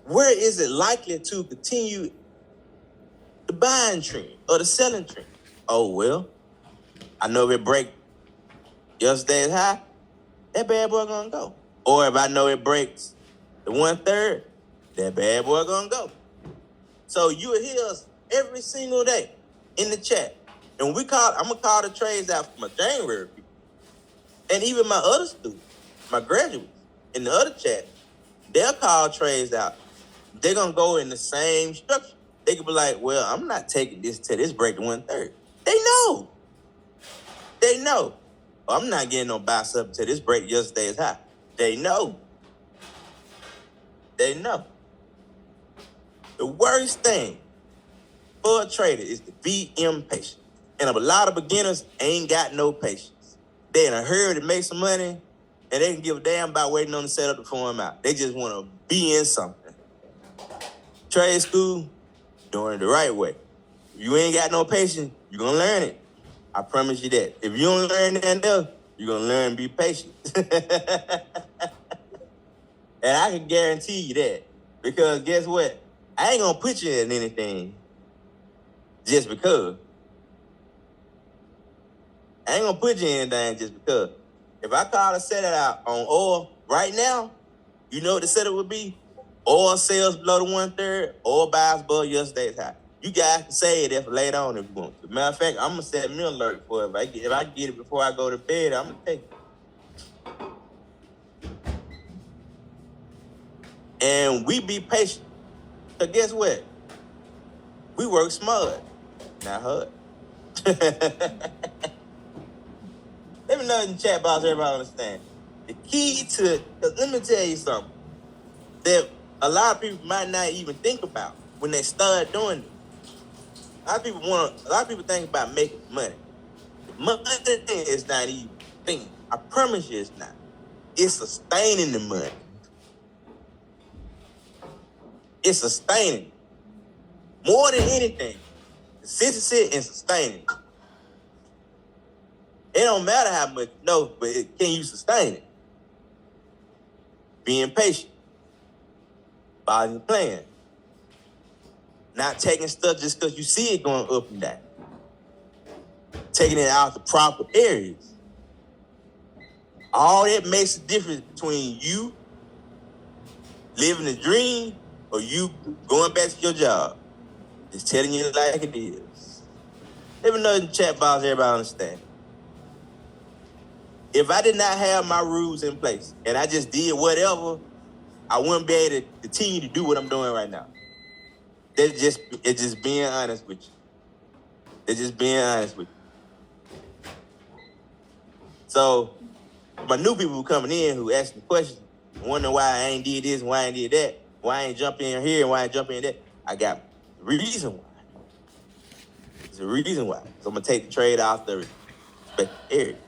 Where is it likely to continue the buying trend or the selling trend? Oh, well, I know if it break yesterday's high, that bad boy gonna go. Or if I know it breaks the 1/3, that bad boy gonna go. So you will hear us every single day in the chat. And I'm gonna call the trades out for my January people. And even my other students, my graduates in the other chat, they'll call trades out. They're gonna go in the same structure. They could be like, well, I'm not taking this till this break to 1/3. They know. Oh, I'm not getting no buy sub until this break yesterday's high. They know. The worst thing for a trader is to be impatient. And a lot of beginners ain't got no patience. They in a hurry to make some money, and they can give a damn about waiting on the setup to form out. They just want to be in something. Trade school, doing it the right way. If you ain't got no patience, you're going to learn it. I promise you that. If you don't learn that else, you're going to learn to be patient. And I can guarantee you that. Because guess what? I ain't going to put you in anything just because. I ain't going to put you in anything just because. If I call a setup out on oil right now, you know what the setup would be? Oil sales below the 1/3, oil buys above yesterday's high. You guys can say it for later on if you want to. Matter of fact, I'm going to set me an alert for it. If I get it before I go to bed, I'm going to take it. And we be patient. So guess what? We work smart, not hard. Let me know in the chat box, everybody understand. The key to, let me tell you something that a lot of people might not even think about when they start doing it. A lot of people think about making money. Money is not even a thing. I promise you it's not. It's sustaining the money. It's sustaining. More than anything, consistency and sustaining. It don't matter how much you know, but can you sustain it? Being patient. Following your plan. Not taking stuff just because you see it going up and down. Taking it out the proper areas. All that makes a difference between you living the dream or you going back to your job. Just telling you like it is. Let me know in the chat box, everybody understand. If I did not have my rules in place and I just did whatever, I wouldn't be able to continue to do what I'm doing right now. It's just being honest with you. So, my new people who coming in who asking questions, wondering why I ain't did this and why I ain't did that, why I ain't jump in here and why I ain't jump in there, I got the reason why. There's a reason why. So I'm going to take the trade off the respective area.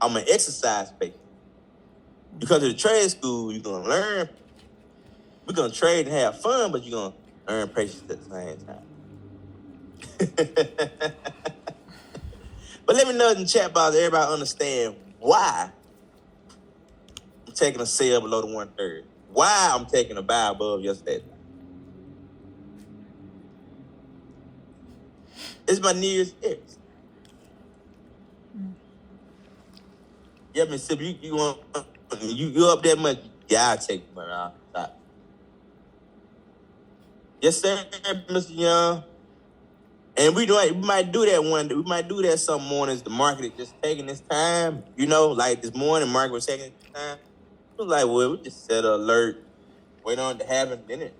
I'm an exercise patient. Because of the trade school, you're going to learn. We're going to trade and have fun, but you're going to earn patience at the same time. But let me know in the chat box, everybody understand why I'm taking a sale below the 1/3. Why I'm taking a buy above yesterday's. It's my New Year's X. Yeah, Mississippi, you want you up that much? Yeah, I'll take the money off the top. Yes, sir, Mr. Young. And we might do that one day. We might do that some mornings. The market is just taking its time. You know, like this morning, market was taking its time. It was like, well, we just set an alert, wait on it to happen, then it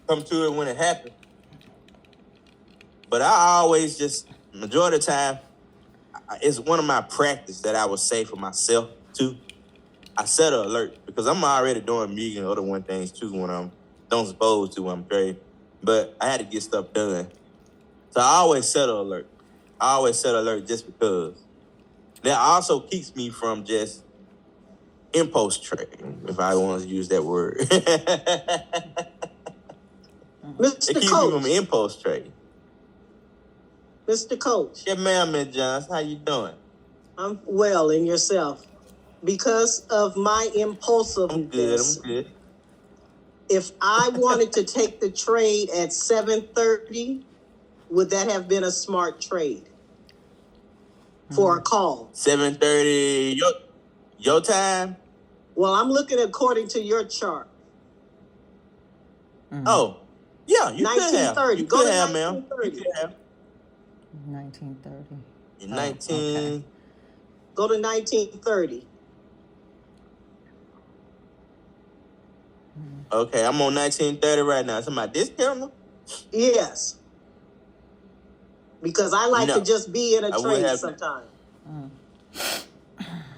come to it when it happens. But I always just, majority of the time, it's one of my practice that I would say for myself, too. I set an alert because I'm already doing meeting and other one things too when I'm don't supposed to when I'm trading. But I had to get stuff done. So I always set an alert. I always set an alert just because. That also keeps me from just impulse trading, if I want to use that word. It Mr. keeps me Coach, from impulse trading. Mr. Coach, Yeah, ma'am, Miss Johnson, how you doing? I'm well in yourself. Because of my I'm impulsiveness, good. if I wanted to take the trade at 7:30, would that have been a smart trade for a call? 7:30 your time? Well, I'm looking according to your chart. Oh, yeah, you could have. 1930. You Go could to have, ma'am. You 1930. could have. 1930. In 19. Go to 1930. Okay, I'm on 1930 right now. Somebody discount? Yes. Because I like No, to just be in a I would trade have- sometime.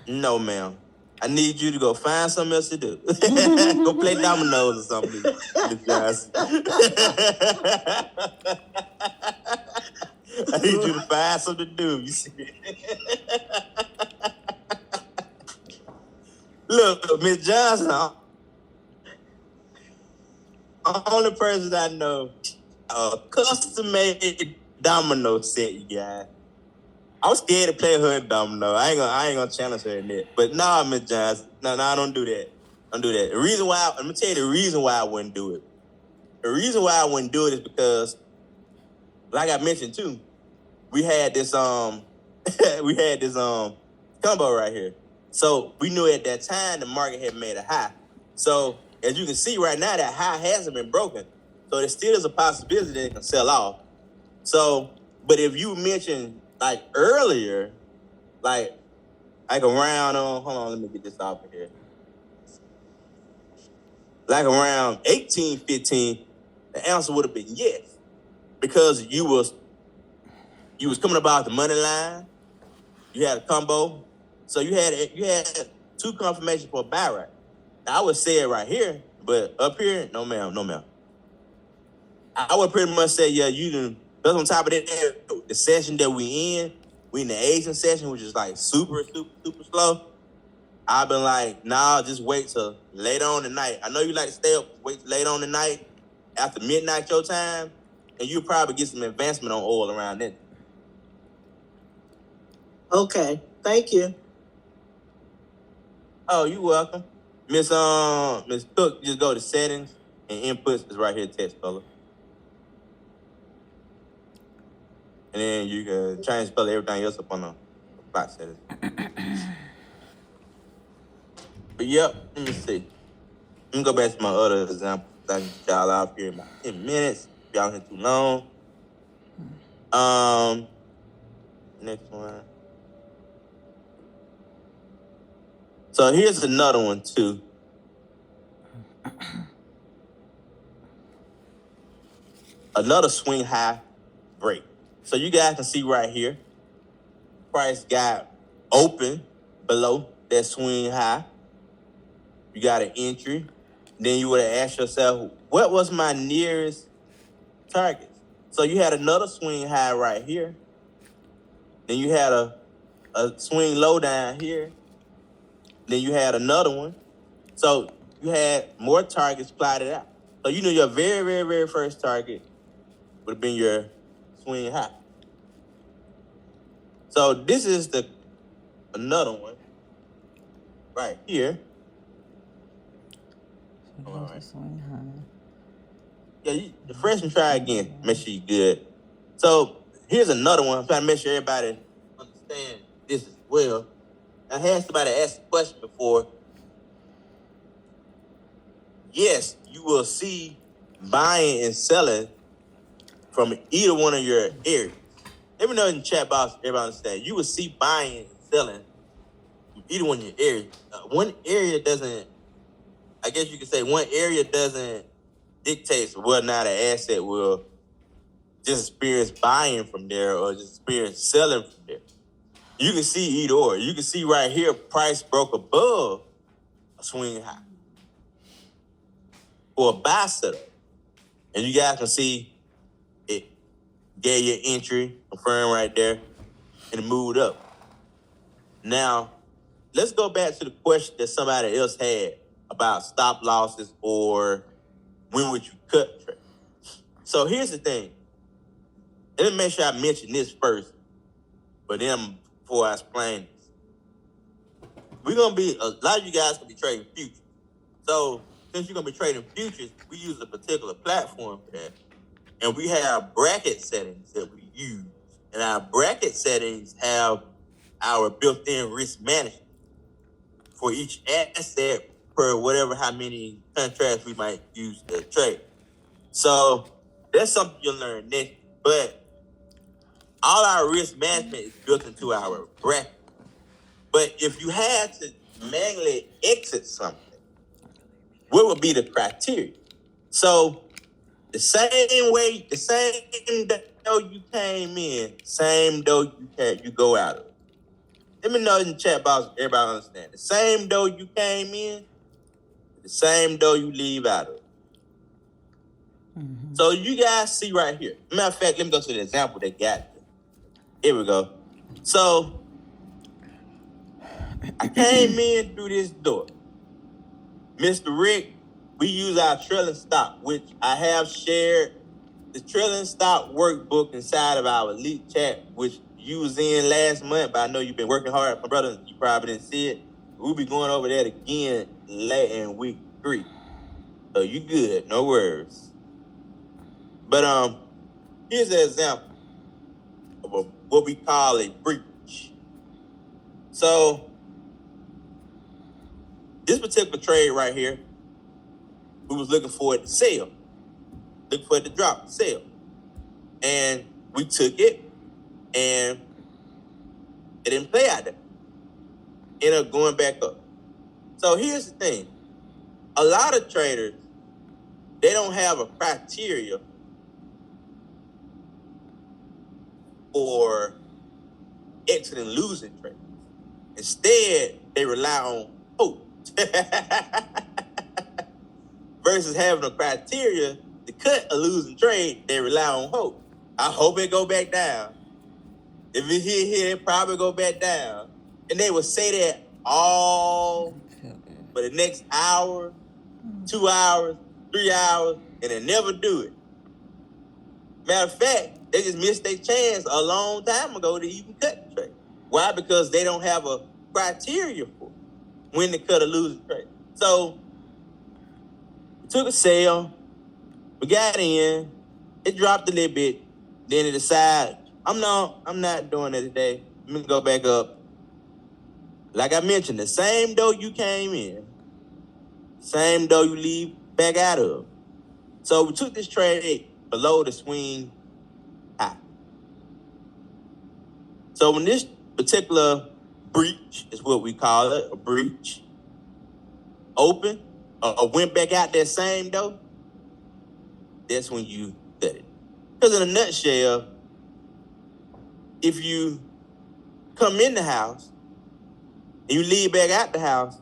No, ma'am. I need you to go find something else to do. Go play dominoes or something, Miss Johnson. I need you to find something to do. You see? Look, Miss Johnson, only person I know custom-made domino set, you guys. I was scared to play her in domino. I ain't gonna challenge her in that. But nah, Miss Johnson, no, don't do that. Don't do that. The reason why, let me tell you the reason why I wouldn't do it. The reason why I wouldn't do it is because, like I mentioned too, we had this combo right here. So we knew at that time the market had made a high. So as you can see right now, that high hasn't been broken. So there still is a possibility that it can sell off. So, but if you mentioned like earlier, like around hold on, let me get this off of here. Like around 1815, the answer would have been yes. Because you was coming about the money line, you had a combo. So you had two confirmations for a buy right. Now, I would say it right here, but up here, no ma'am. I would pretty much say, yeah, you done. Because on top of that, the session that we in the Asian session, which is like super slow. I've been like, nah, just wait till later on tonight. I know you like to stay up, wait till later on tonight, after midnight your time, and you'll probably get some advancement on oil around then. Okay, thank you. Oh, you're welcome. Miss Cook, just go to settings and inputs is right here, text color. And then you can change color everything else up on the plot settings. But yep, let me see. Let me go back to my other example. I can get y'all out here in about 10 minutes. If y'all here too long. Next one. So here's another one too. Another swing high break. So you guys can see right here, price got open below that swing high. You got an entry. Then you would have asked yourself, what was my nearest target? So you had another swing high right here. Then you had a swing low down here. Then you had another one. So you had more targets plotted out. So you knew your very, very, very first target would have been your swing high. So this is another one right here. All right. Swing high. Yeah, the freshman try again. Make sure you're good. So here's another one. I'm trying to make sure everybody understand this as well. I had somebody ask the question before. Yes, you will see buying and selling from either one of your areas. Let me know in the chat box, everybody understand. You will see buying and selling from either one of your areas. One area doesn't, I guess you could say one area doesn't dictate whether or not an asset will just experience buying from there or just experience selling from there. You can see either or. You can see right here, price broke above swing high for a buy setup. And you guys can see it gave you entry, confirm right there, and it moved up. Now, let's go back to the question that somebody else had about stop losses or when would you cut trade. So here's the thing. Let me make sure I mention this first, but then before I explain this. A lot of you guys can be trading futures. So since you're going to be trading futures, we use a particular platform for that. And we have bracket settings that we use. And our bracket settings have our built-in risk management for each asset per whatever how many contracts we might use to trade. So that's something you'll learn next. But all our risk management is built into our bracket. But if you had to manually exit something, what would be the criteria? So the same dough you came in, same dough you go out of. Let me know in the chat box, everybody understand. The same dough you came in, the same dough you leave out of. Mm-hmm. So you guys see right here. Matter of fact, let me go to the example they got. Here we go. So I came in through this door. Mr. Rick, we use our trailing stop, which I have shared the trailing stop workbook inside of our elite chat, which you was in last month, but I know you've been working hard, my brother. You probably didn't see it. We'll be going over that again late in week 3. So you good, no worries. But here's an example of what we call a breach. So this particular trade right here, we was looking for it to sell. Looking for it to drop, sell. And we took it, and it didn't play out there. Ended up going back up. So here's the thing. A lot of traders, they don't have a criteria for exiting losing trades. Instead, they rely on hope. Versus having a criteria to cut a losing trade, they rely on hope. I hope it go back down. If it hit here, it probably go back down. And they would say that all for the next hour, 2 hours, 3 hours, and they never do it. Matter of fact, they just missed their chance a long time ago to even cut the trade. Why? Because they don't have a criteria for when to cut a losing trade. So we took a sale, we got in, it dropped a little bit, then it decided, I'm not doing it today. Let me go back up. Like I mentioned, the same dough you came in, same dough you leave back out of. So we took this trade below the swing high. So when this particular breach is what we call it, a breach, open, or went back out that same dough, that's when you cut it. Because in a nutshell, if you come in the house and you leave back out the house,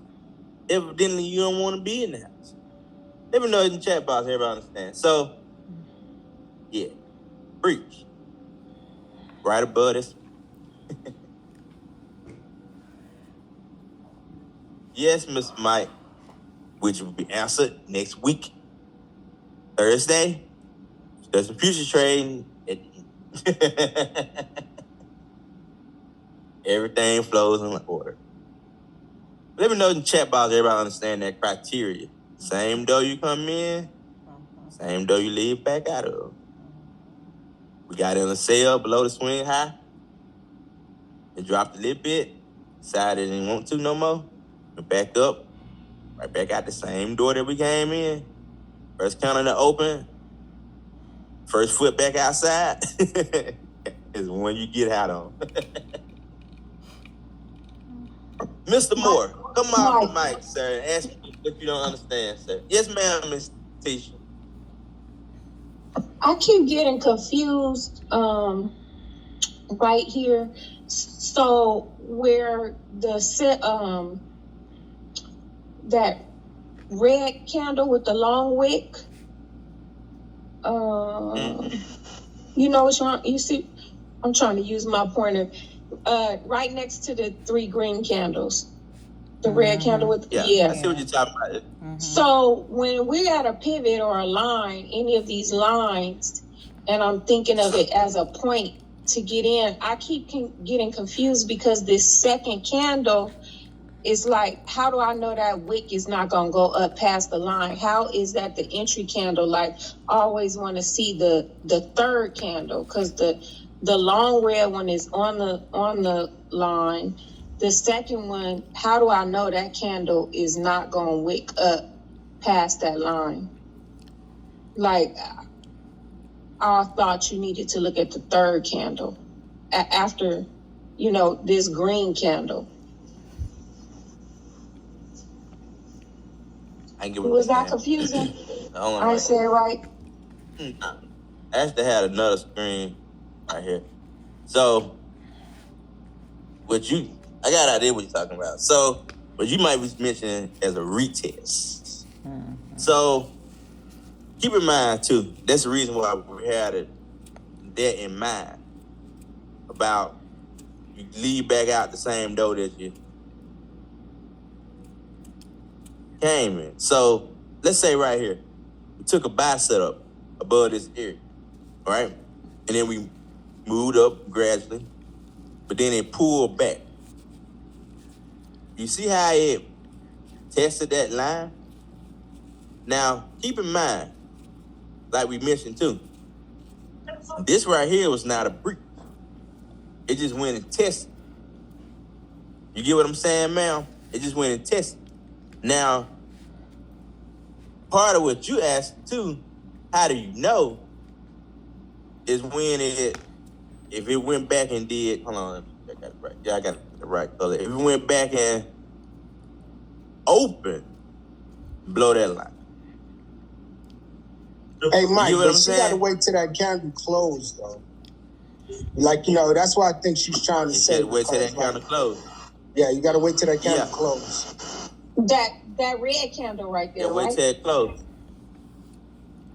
evidently you don't want to be in the house. Let me know in the chat box, everybody understand. So, yeah, breach. Right above this. Yes, Mr. Mike, which will be answered next week. Thursday, there's some future trading. Everything flows in order. Let me know in the chat box, everybody understand that criteria. Same dough you come in, same dough you leave back out of. We got in a sale below the swing high. It dropped a little bit. Decided it didn't want to no more. Went back up. Right back out the same door that we came in. First counter to open. First foot back outside is the one you get out on. Mr. Moore, come off the mic, sir, and ask me if you don't understand, sir. Yes, ma'am, Miss Tisha. I keep getting confused right here. So where that red candle with the long wick. You know which one? You see, I'm trying to use my pointer. Right next to the 3 green candles. The red candle with I see what you're talking about. So when we're at a pivot or a line, any of these lines, and I'm thinking of it as a point to get in, I keep getting confused because this second candle is like, how do I know that wick is not going to go up past the line? How is that the entry candle? Like, I always want to see the third candle, because the long red one is on the line. The second one, how do I know that candle is not going to wick up past that line? Like, I thought you needed to look at the third candle after, this green candle. Was that confusing? I said right. I actually had another screen right here. So, I got an idea what you're talking about. So, what you might be mentioning as a retest. So, keep in mind, too, that's the reason why we had that in mind about you leave back out the same door that you came in. So, let's say right here, we took a buy setup above this area, all right? And then we moved up gradually, but then it pulled back. You see how it tested that line? Now, keep in mind, like we mentioned too, this right here was not a breach. It just went and tested. You get what I'm saying, ma'am? It just went and tested. Now, part of what you asked too, how do you know, is when if it went back and did, hold on, I got it right. Yeah, I got the right color. If it went back and open, blow that line. Hey, Mike, You know what I'm but she saying? got to wait till that candle closed, though. Like, that's why I think she's trying to You say. said wait till that because, counter closed. Yeah, you got to wait till that candle Yeah. closed. That red candle right there, Yeah, wait right? till it closed.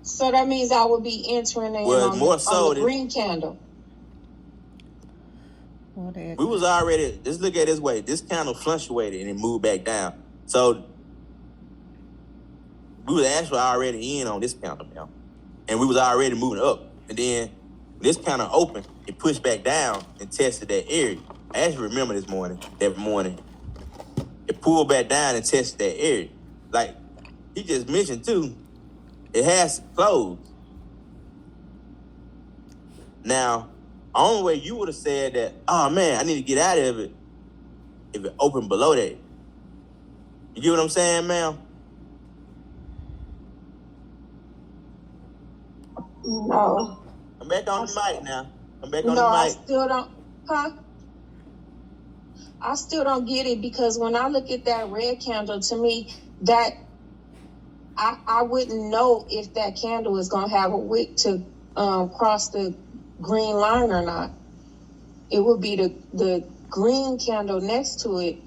So that means I will be entering in Well, on, more the, so on the than- green candle. We was already, just look at it this way. This candle fluctuated and it moved back down. So we was actually already in on this candle now. And we was already moving up. And then this candle opened, it pushed back down and tested that area. I actually remember that morning. It pulled back down and tested that area. Like he just mentioned too, it has to close. Now, the only way you would have said that, oh man, I need to get out of it if it opened below that. You get what I'm saying, ma'am? No. I'm back on the mic now. I'm back on No, the I mic. still don't. I still don't get it, because when I look at that red candle, to me, that I wouldn't know if that candle is going to have a wick to cross the green line or not. It would be the green candle next to it.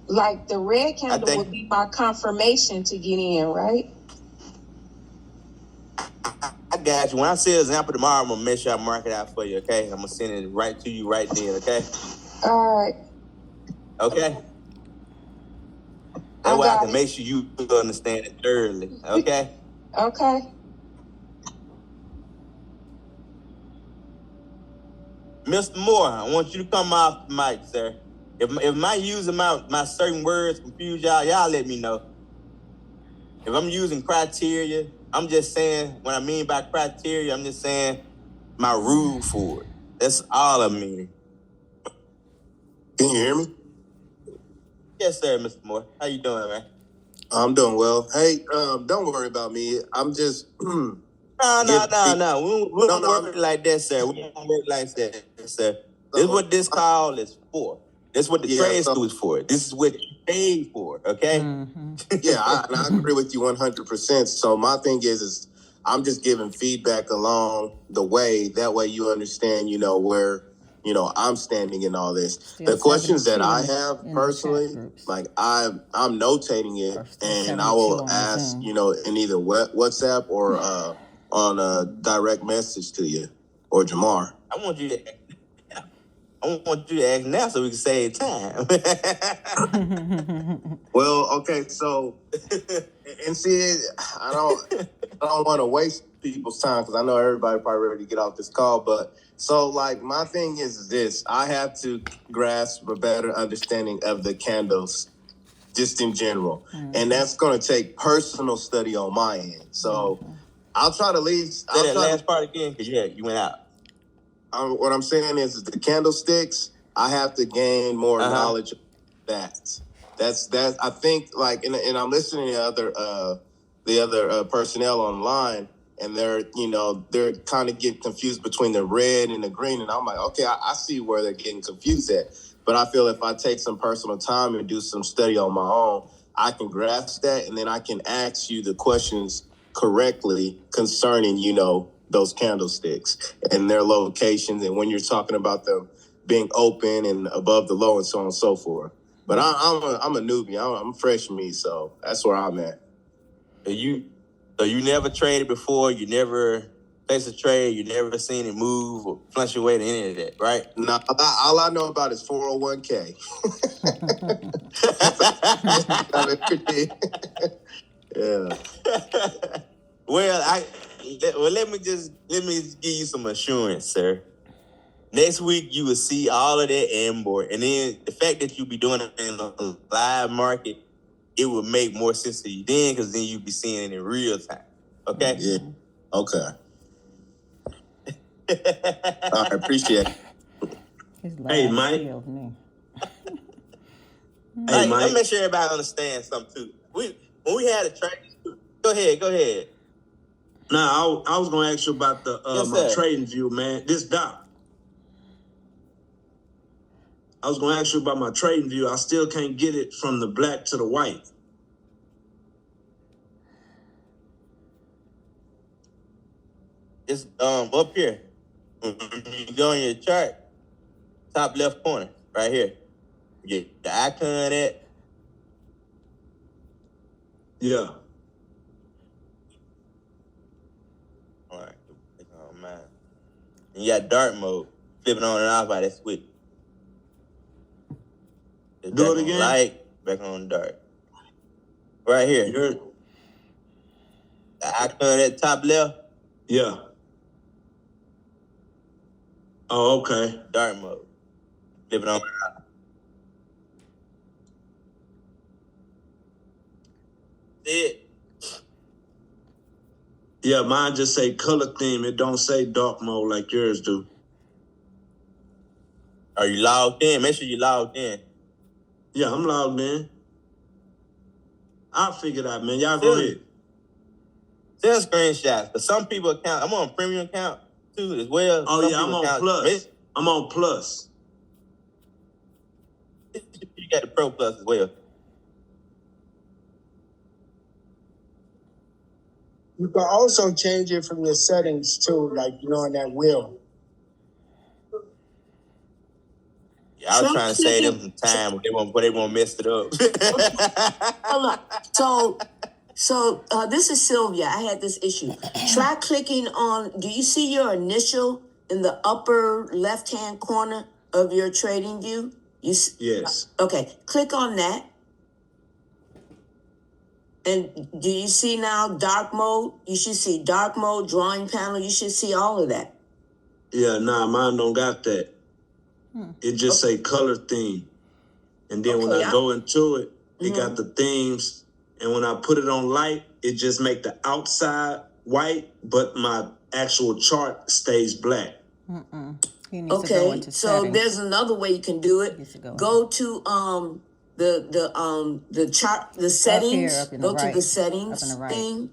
Like the red candle would be my confirmation to get in, right? I got you. When I see an example tomorrow, I'm going to make sure I mark it out for you, okay? I'm going to send it right to you right then, okay? All right. Okay? That way I can make sure you understand it thoroughly, okay? Okay. Mr. Moore, I want you to come off the mic, sir. If my using my certain words confuse y'all let me know. If I'm using criteria, I'm just saying, what I mean by criteria, I'm just saying my rule for it. That's all I'm meaning. Can you hear me? Yes, sir, Mr. Moore. How you doing, man? I'm doing well. Hey, don't worry about me. I'm just No. We don't work like that, sir. We don't work like that, sir. This is what this call is for. This is what the trade school is for. This is what you paid for, okay? Yeah, I agree with you 100%. So my thing is I'm just giving feedback along the way. That way you understand, where I'm standing in all this. Still The questions that 72 I in the- have in the chat personally, groups. like I'm notating it, Or still and I 72 will on the ask, Zoom. in either WhatsApp or on a direct message to you or Jamar. I want you to ask now so we can save time. Well, okay, so and see, I don't want to waste people's time because I know everybody probably ready to get off this call. But so, like, my thing is this: I have to grasp a better understanding of the candles, just in general, and that's going to take personal study on my end. So, I'll try to leave. Say that last part again because you went out. What I'm saying is the candlesticks. I have to gain more knowledge of that. That's I think, like, and I'm listening to the other personnel online, and they're kind of getting confused between the red and the green, and I'm like, okay, I see where they're getting confused at. But I feel if I take some personal time and do some study on my own, I can grasp that, and then I can ask you the questions correctly concerning those candlesticks and their locations, and when you're talking about them being open and above the low and so on and so forth. But I'm a newbie. I'm fresh meat, so that's where I'm at. So you never traded before. You never placed a trade. You never seen it move or fluctuate or any of that, right? No, all I know about is 401k. Yeah. Well, let me give you some assurance, sir. Next week you will see all of that and more, and then the fact that you be doing it in a live market, it will make more sense to you then, because then you'll be seeing it in real time. Okay? Yeah. Okay. I appreciate it. Hey, Mike. Hey, Mike. Let me make sure everybody understands something too. When we had a trade, go ahead. Nah, I was gonna ask you about the my trading view, man. This Doc. I was gonna ask you about my trading view. I still can't get it from the black to the white. It's up here. You go on your chart, top left corner, right here. You get the icon at. Yeah. All right. Oh man. And you got dark mode. Flipping on and off by that switch. It's Do back it on again. light, back on dark. Right here. The icon at top left. Yeah. Oh, okay. Dark mode. Flipping on and off. See it? Yeah, mine just say color theme. It don't say dark mode like yours do. Are you logged in? Make sure you logged in. Yeah, I'm logged in. I'll figure it out, man. Y'all go ahead. Send screenshots. But some people account. I'm on premium account too as well. Oh, Some yeah, I'm people on account- plus. I'm on plus. You got the Pro Plus as well. You can also change it from your settings too, like on that wheel. Yeah, I was trying to save them some time, but they won't mess it up. Hold on. So this is Sylvia. I had this issue. Try clicking on, do you see your initial in the upper left-hand corner of your trading view? Yes. Okay, click on that. And do you see now dark mode? You should see dark mode, drawing panel. You should see all of that. Yeah, nah, mine don't got that. It just say color theme. And then when I go into it, it got the themes. And when I put it on light, it just make the outside white, but my actual chart stays black. He needs to go into so settings. there's another way you can do it. Go to the chart, the settings. Up in the Go right. to the settings Up in the right. thing.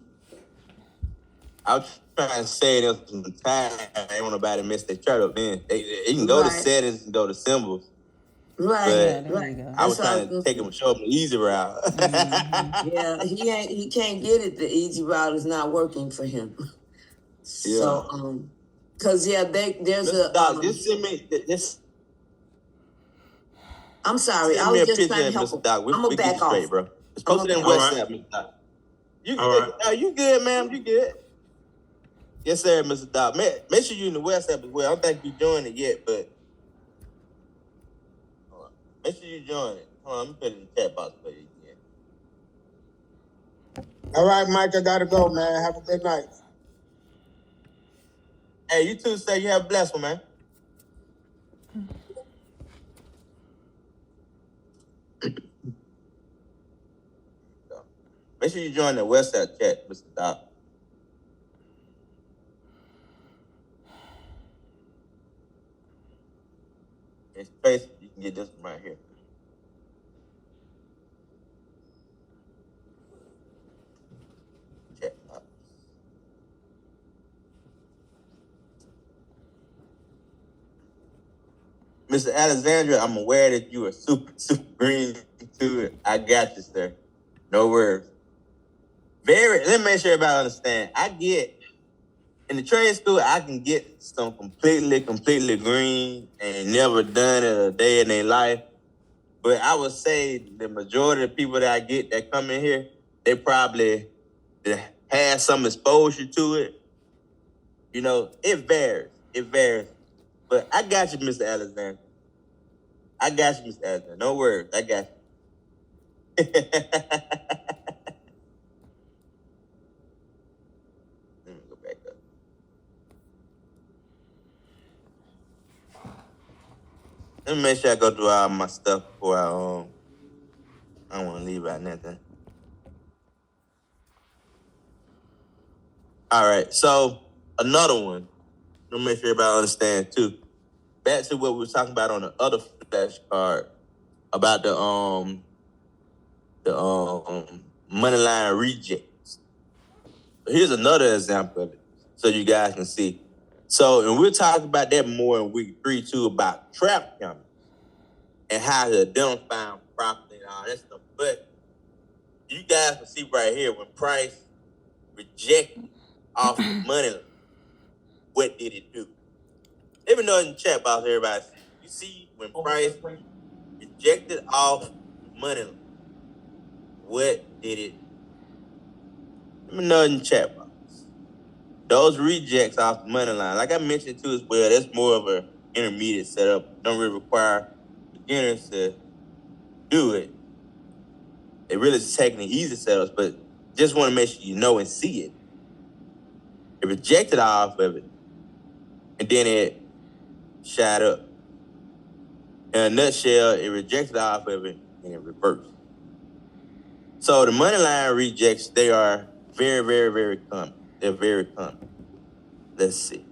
I was trying to say there's some time. I ain't want nobody to mess their chart up then. You can go to settings and go to symbols. Right. But there you go. I was trying to take him, show him the easy route. Yeah, he can't get it. The easy route is not working for him. Yeah. So Cause yeah, there's Mr. a. Doc, just send me this. I'm sorry, Send I me was a just picture, trying to help Mr. him. Doc. I'm We gonna get you back straight, off. bro. It's I'm posted in gonna back All off. right. WhatsApp, Mr. Doc. You All good? right. You good, ma'am? You good? Yes, sir, Mr. Doc. Make sure you in the WhatsApp as well. I don't think you joined it yet, but make sure you join it. Hold on, let me put it in the chat box for you again. All right, Mike, I gotta go, man. Have a good night. Hey, you too, sir. You have a blessed one, man. Make sure you join the WhatsApp chat, Mr. Doc. It's Tracy. You can get this one right here. Chat box. Mr. Alexandra, I'm aware that you are super green to it. I got you, sir. No worries. Let me make sure everybody understand. I get in the trade school, I can get some completely green and never done it a day in their life. But I would say the majority of the people that I get that come in here, they probably have some exposure to it. You know, it varies. But I got you, Mr. Alexander. I got you, Mr. Alexander. No worries. I got you. Let me go back up. Let me make sure I go through all my stuff before I don't want to leave out nothing. All right, so another one. Let me make sure everybody understand too. Back to what we were talking about on the other flashcard about the money line rejects. Here's another example of it, so you guys can see. So, and we'll talk about that more in week 3 too, about trap counters and how to identify them properly and all that stuff. But you guys can see right here when price rejected off the money line, what did it do? Let me know in the chat box, everybody. You see when price rejected off the money line, what did it do? Let me know in the chat box. Those rejects off the money line, like I mentioned too as well, that's more of an intermediate setup. Don't really require beginners to do it. They really just taking the easy setups, but just want to make sure you know and see it. It rejected off of it, and then it shot up. In a nutshell, it rejected off of it and it reversed. So the money line rejects, they are very, very, very common. They're very common. Let's see.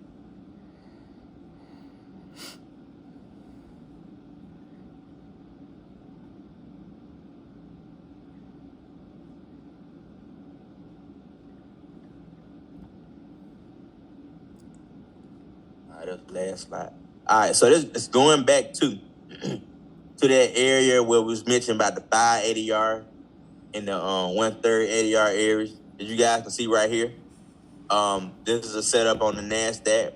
All right, that's the last slide. All right, so this is going back to that area where we was mentioning about the 5 ADR and the 1/3 ADR areas that you guys can see right here. This is a setup on the NASDAQ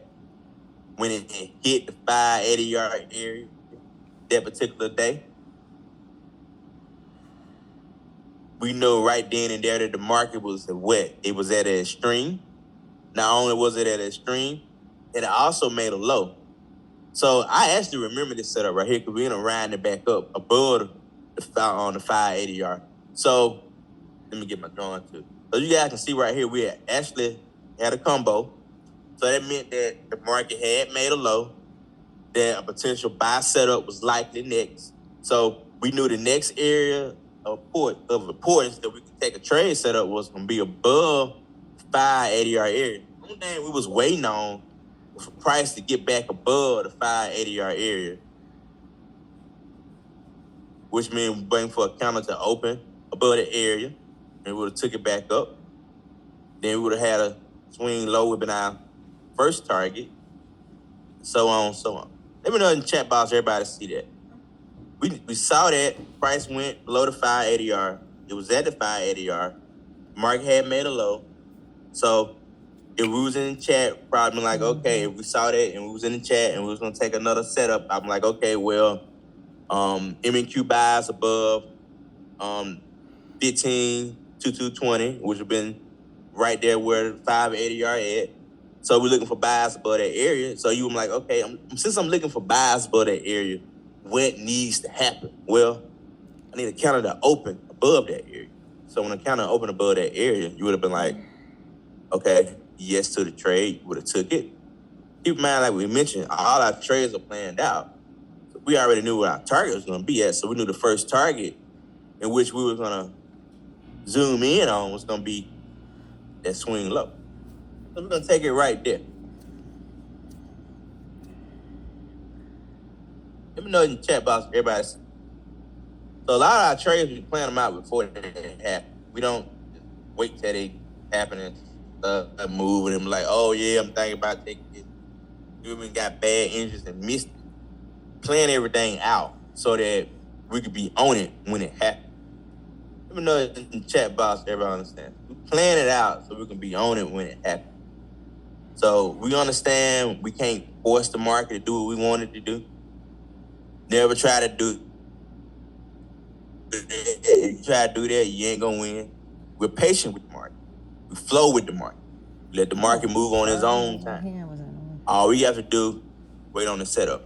when it hit the 5 ADR area that particular day. We know right then and there that the market was wet. It was at an extreme. Not only was it at an extreme, it also made a low. So I actually remember this setup right here because we're gonna round it back up above the 5 ADR. So let me get my drawing too. So you guys can see right here, we actually had a combo. So that meant that the market had made a low, that a potential buy setup was likely next. So we knew the next area of importance that we could take a trade setup was going to be above 5 ADR area. The only thing we was waiting on was for price to get back above the 5 ADR area, which means we're waiting for a counter to open above the area, and we would have took it back up. Then we would have had a swing low within our first target, so on, so on. Let me know in the chat box, everybody see that. We saw that price went below the 5 ADR. It was at the 5 ADR. Market had made a low. So if we was in the chat, probably like, okay, if we saw that and we was in the chat and we was gonna take another setup, I'm like, okay, well, M&Q buys above 15 to 220, which have been right there where 580 are at. So we're looking for buys above that area. So you were like, okay, since I'm looking for buys above that area, what needs to happen? Well, I need a counter to open above that area. So when a counter opened above that area, you would have been like, okay, yes to the trade, you would have took it. Keep in mind, like we mentioned, all our trades are planned out. So we already knew what our target was going to be at. So we knew the first target in which we were going to zoom in on was going to be that swing low. So we're going to take it right there. Let me know in the chat box, everybody. So a lot of our trades, we plan them out before they happen. We don't just wait till they happen and move and I'm like, oh yeah, I'm thinking about taking it. You even got bad interest and missed it. Plan everything out so that we could be on it when it happens. Let me know in the chat box, everybody understands. We plan it out so we can be on it when it happens. So we understand we can't force the market to do what we want it to do. Never try to do it. If you try to do that, you ain't gonna win. We're patient with the market. We flow with the market. We let the market move on its own time. All we have to do, wait on the setup.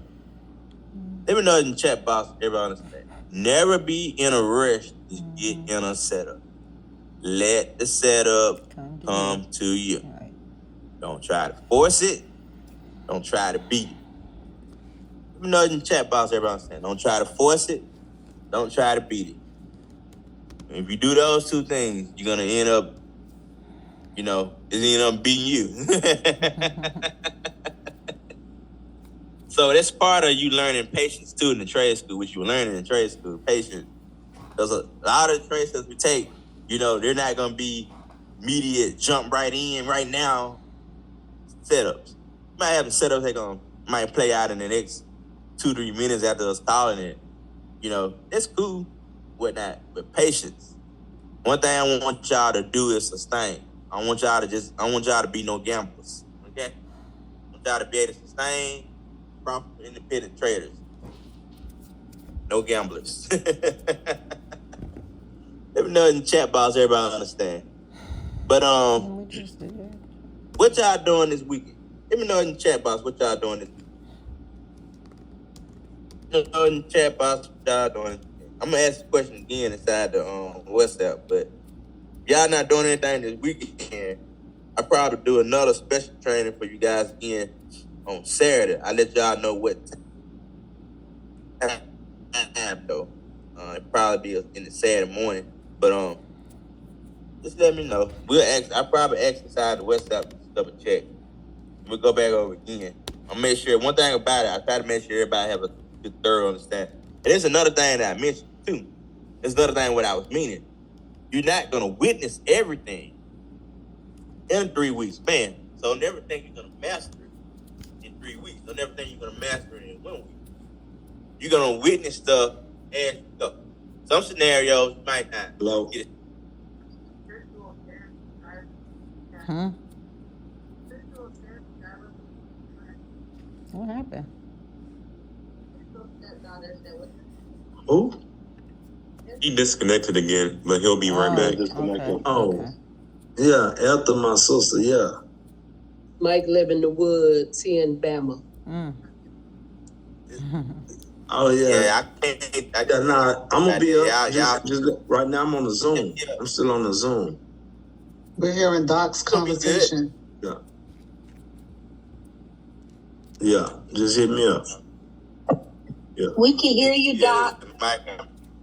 Let me know in the chat box, everybody understand. Never be in a rush to get in a setup. Let the setup come to you. Right. Don't try to force it. Don't try to beat it. Let me know in the chat box, everybody understand. Don't try to force it. Don't try to beat it. If you do those two things, you're going to end up, it's end up beating you. So that's part of you learning patience too in the trade school, which you were learning in trade school, patience. Because a lot of the trades that we take, they're not going to be immediate jump right in right now setups. You might have a setup might play out in the next 2-3 minutes after us calling it. That's cool, whatnot, but patience. One thing I want y'all to do is sustain. I want y'all to be no gamblers, okay? I want y'all to be able to sustain profitable independent traders. No gamblers. Let me know in the chat box, everybody understand. But, what y'all doing this weekend? Let me know in the chat box what y'all doing this weekend. Let me know in the chat box what y'all doing. I'm going to ask the question again inside the WhatsApp, but y'all not doing anything this weekend, I probably do another special training for you guys again on Saturday. I'll let y'all know what time, though. It'll probably be in the Saturday morning, but just let me know. I'll probably ask inside the WhatsApp to double check. We'll go back over again. I'll make sure, one thing about it, I try to make sure everybody have a good, thorough understanding. And there's another thing that I mentioned, too. There's another thing what I was meaning. You're not going to witness everything in 3 weeks, man. So never think you're going to master it in 3 weeks. Don't never think you're going to master it in 1 week. You're going to witness stuff as you go. Some scenarios you might not get it. Huh? What happened? Who? He disconnected again, but he'll be right back. Okay. Oh, yeah, after my sister, yeah. Mike live in the woods, he in Bama. Oh, yeah. Yeah, I'm going to be up. Just right now, I'm on the Zoom. I'm still on the Zoom. We're hearing Doc's conversation. Yeah. Yeah, just hit me up. Yeah. We can hear you, Doc.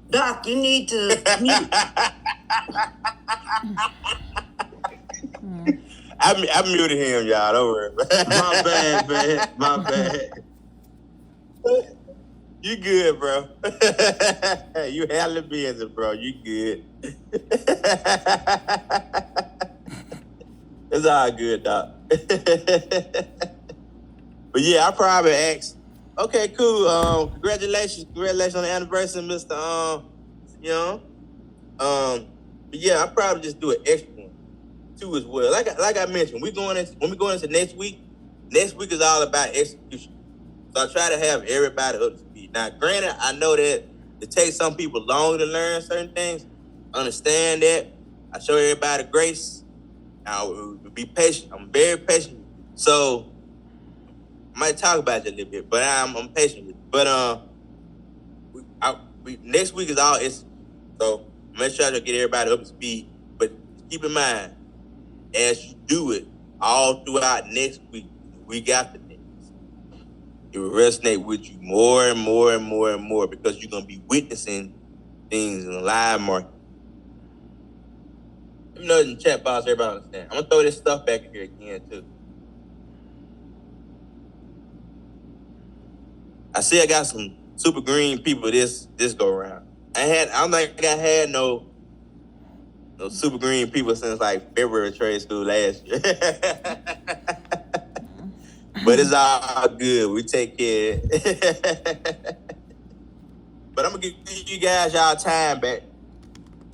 Doc, you need to mute. I muted him, y'all. Don't worry. My bad, man. My bad. You good, bro. You hella busy, bro. You good. It's all good, Doc. But yeah, I probably asked, okay, cool. Congratulations on the anniversary, Mr. Young. But yeah, I probably just do an extra one too as well. Like I mentioned, when we going into next week is all about execution. So I try to have everybody up to speed. Now, granted, I know that it takes some people longer to learn certain things. Understand that. I show everybody grace. Now, be patient. I'm very patient. So I might talk about it a little bit, but I'm patient with it. But next week is all execution. So make sure to get everybody up to speed. But keep in mind, as you do it all throughout next week after next, it will resonate with you more and more and more and more because you're going to be witnessing things in the live market. Let me know in the chat box, everybody understand. I'm going to throw this stuff back in here again, too. I see I got some super green people this go around. I don't think I had no super green people since like February trade school last year. But it's all good. We take care. But I'm gonna give you guys y'all time back.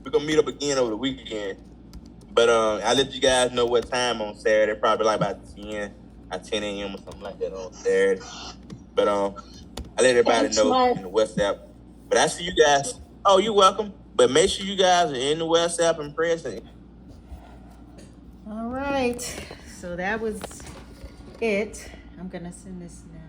We're gonna meet up again over the weekend. But I'll let you guys know what time on Saturday. Probably like about 10 a.m. or something like that on Saturday. But I let everybody know in the WhatsApp. But I see you guys. Oh, you're welcome. But make sure you guys are in the WhatsApp and present. All right. So that was it. I'm going to send this now.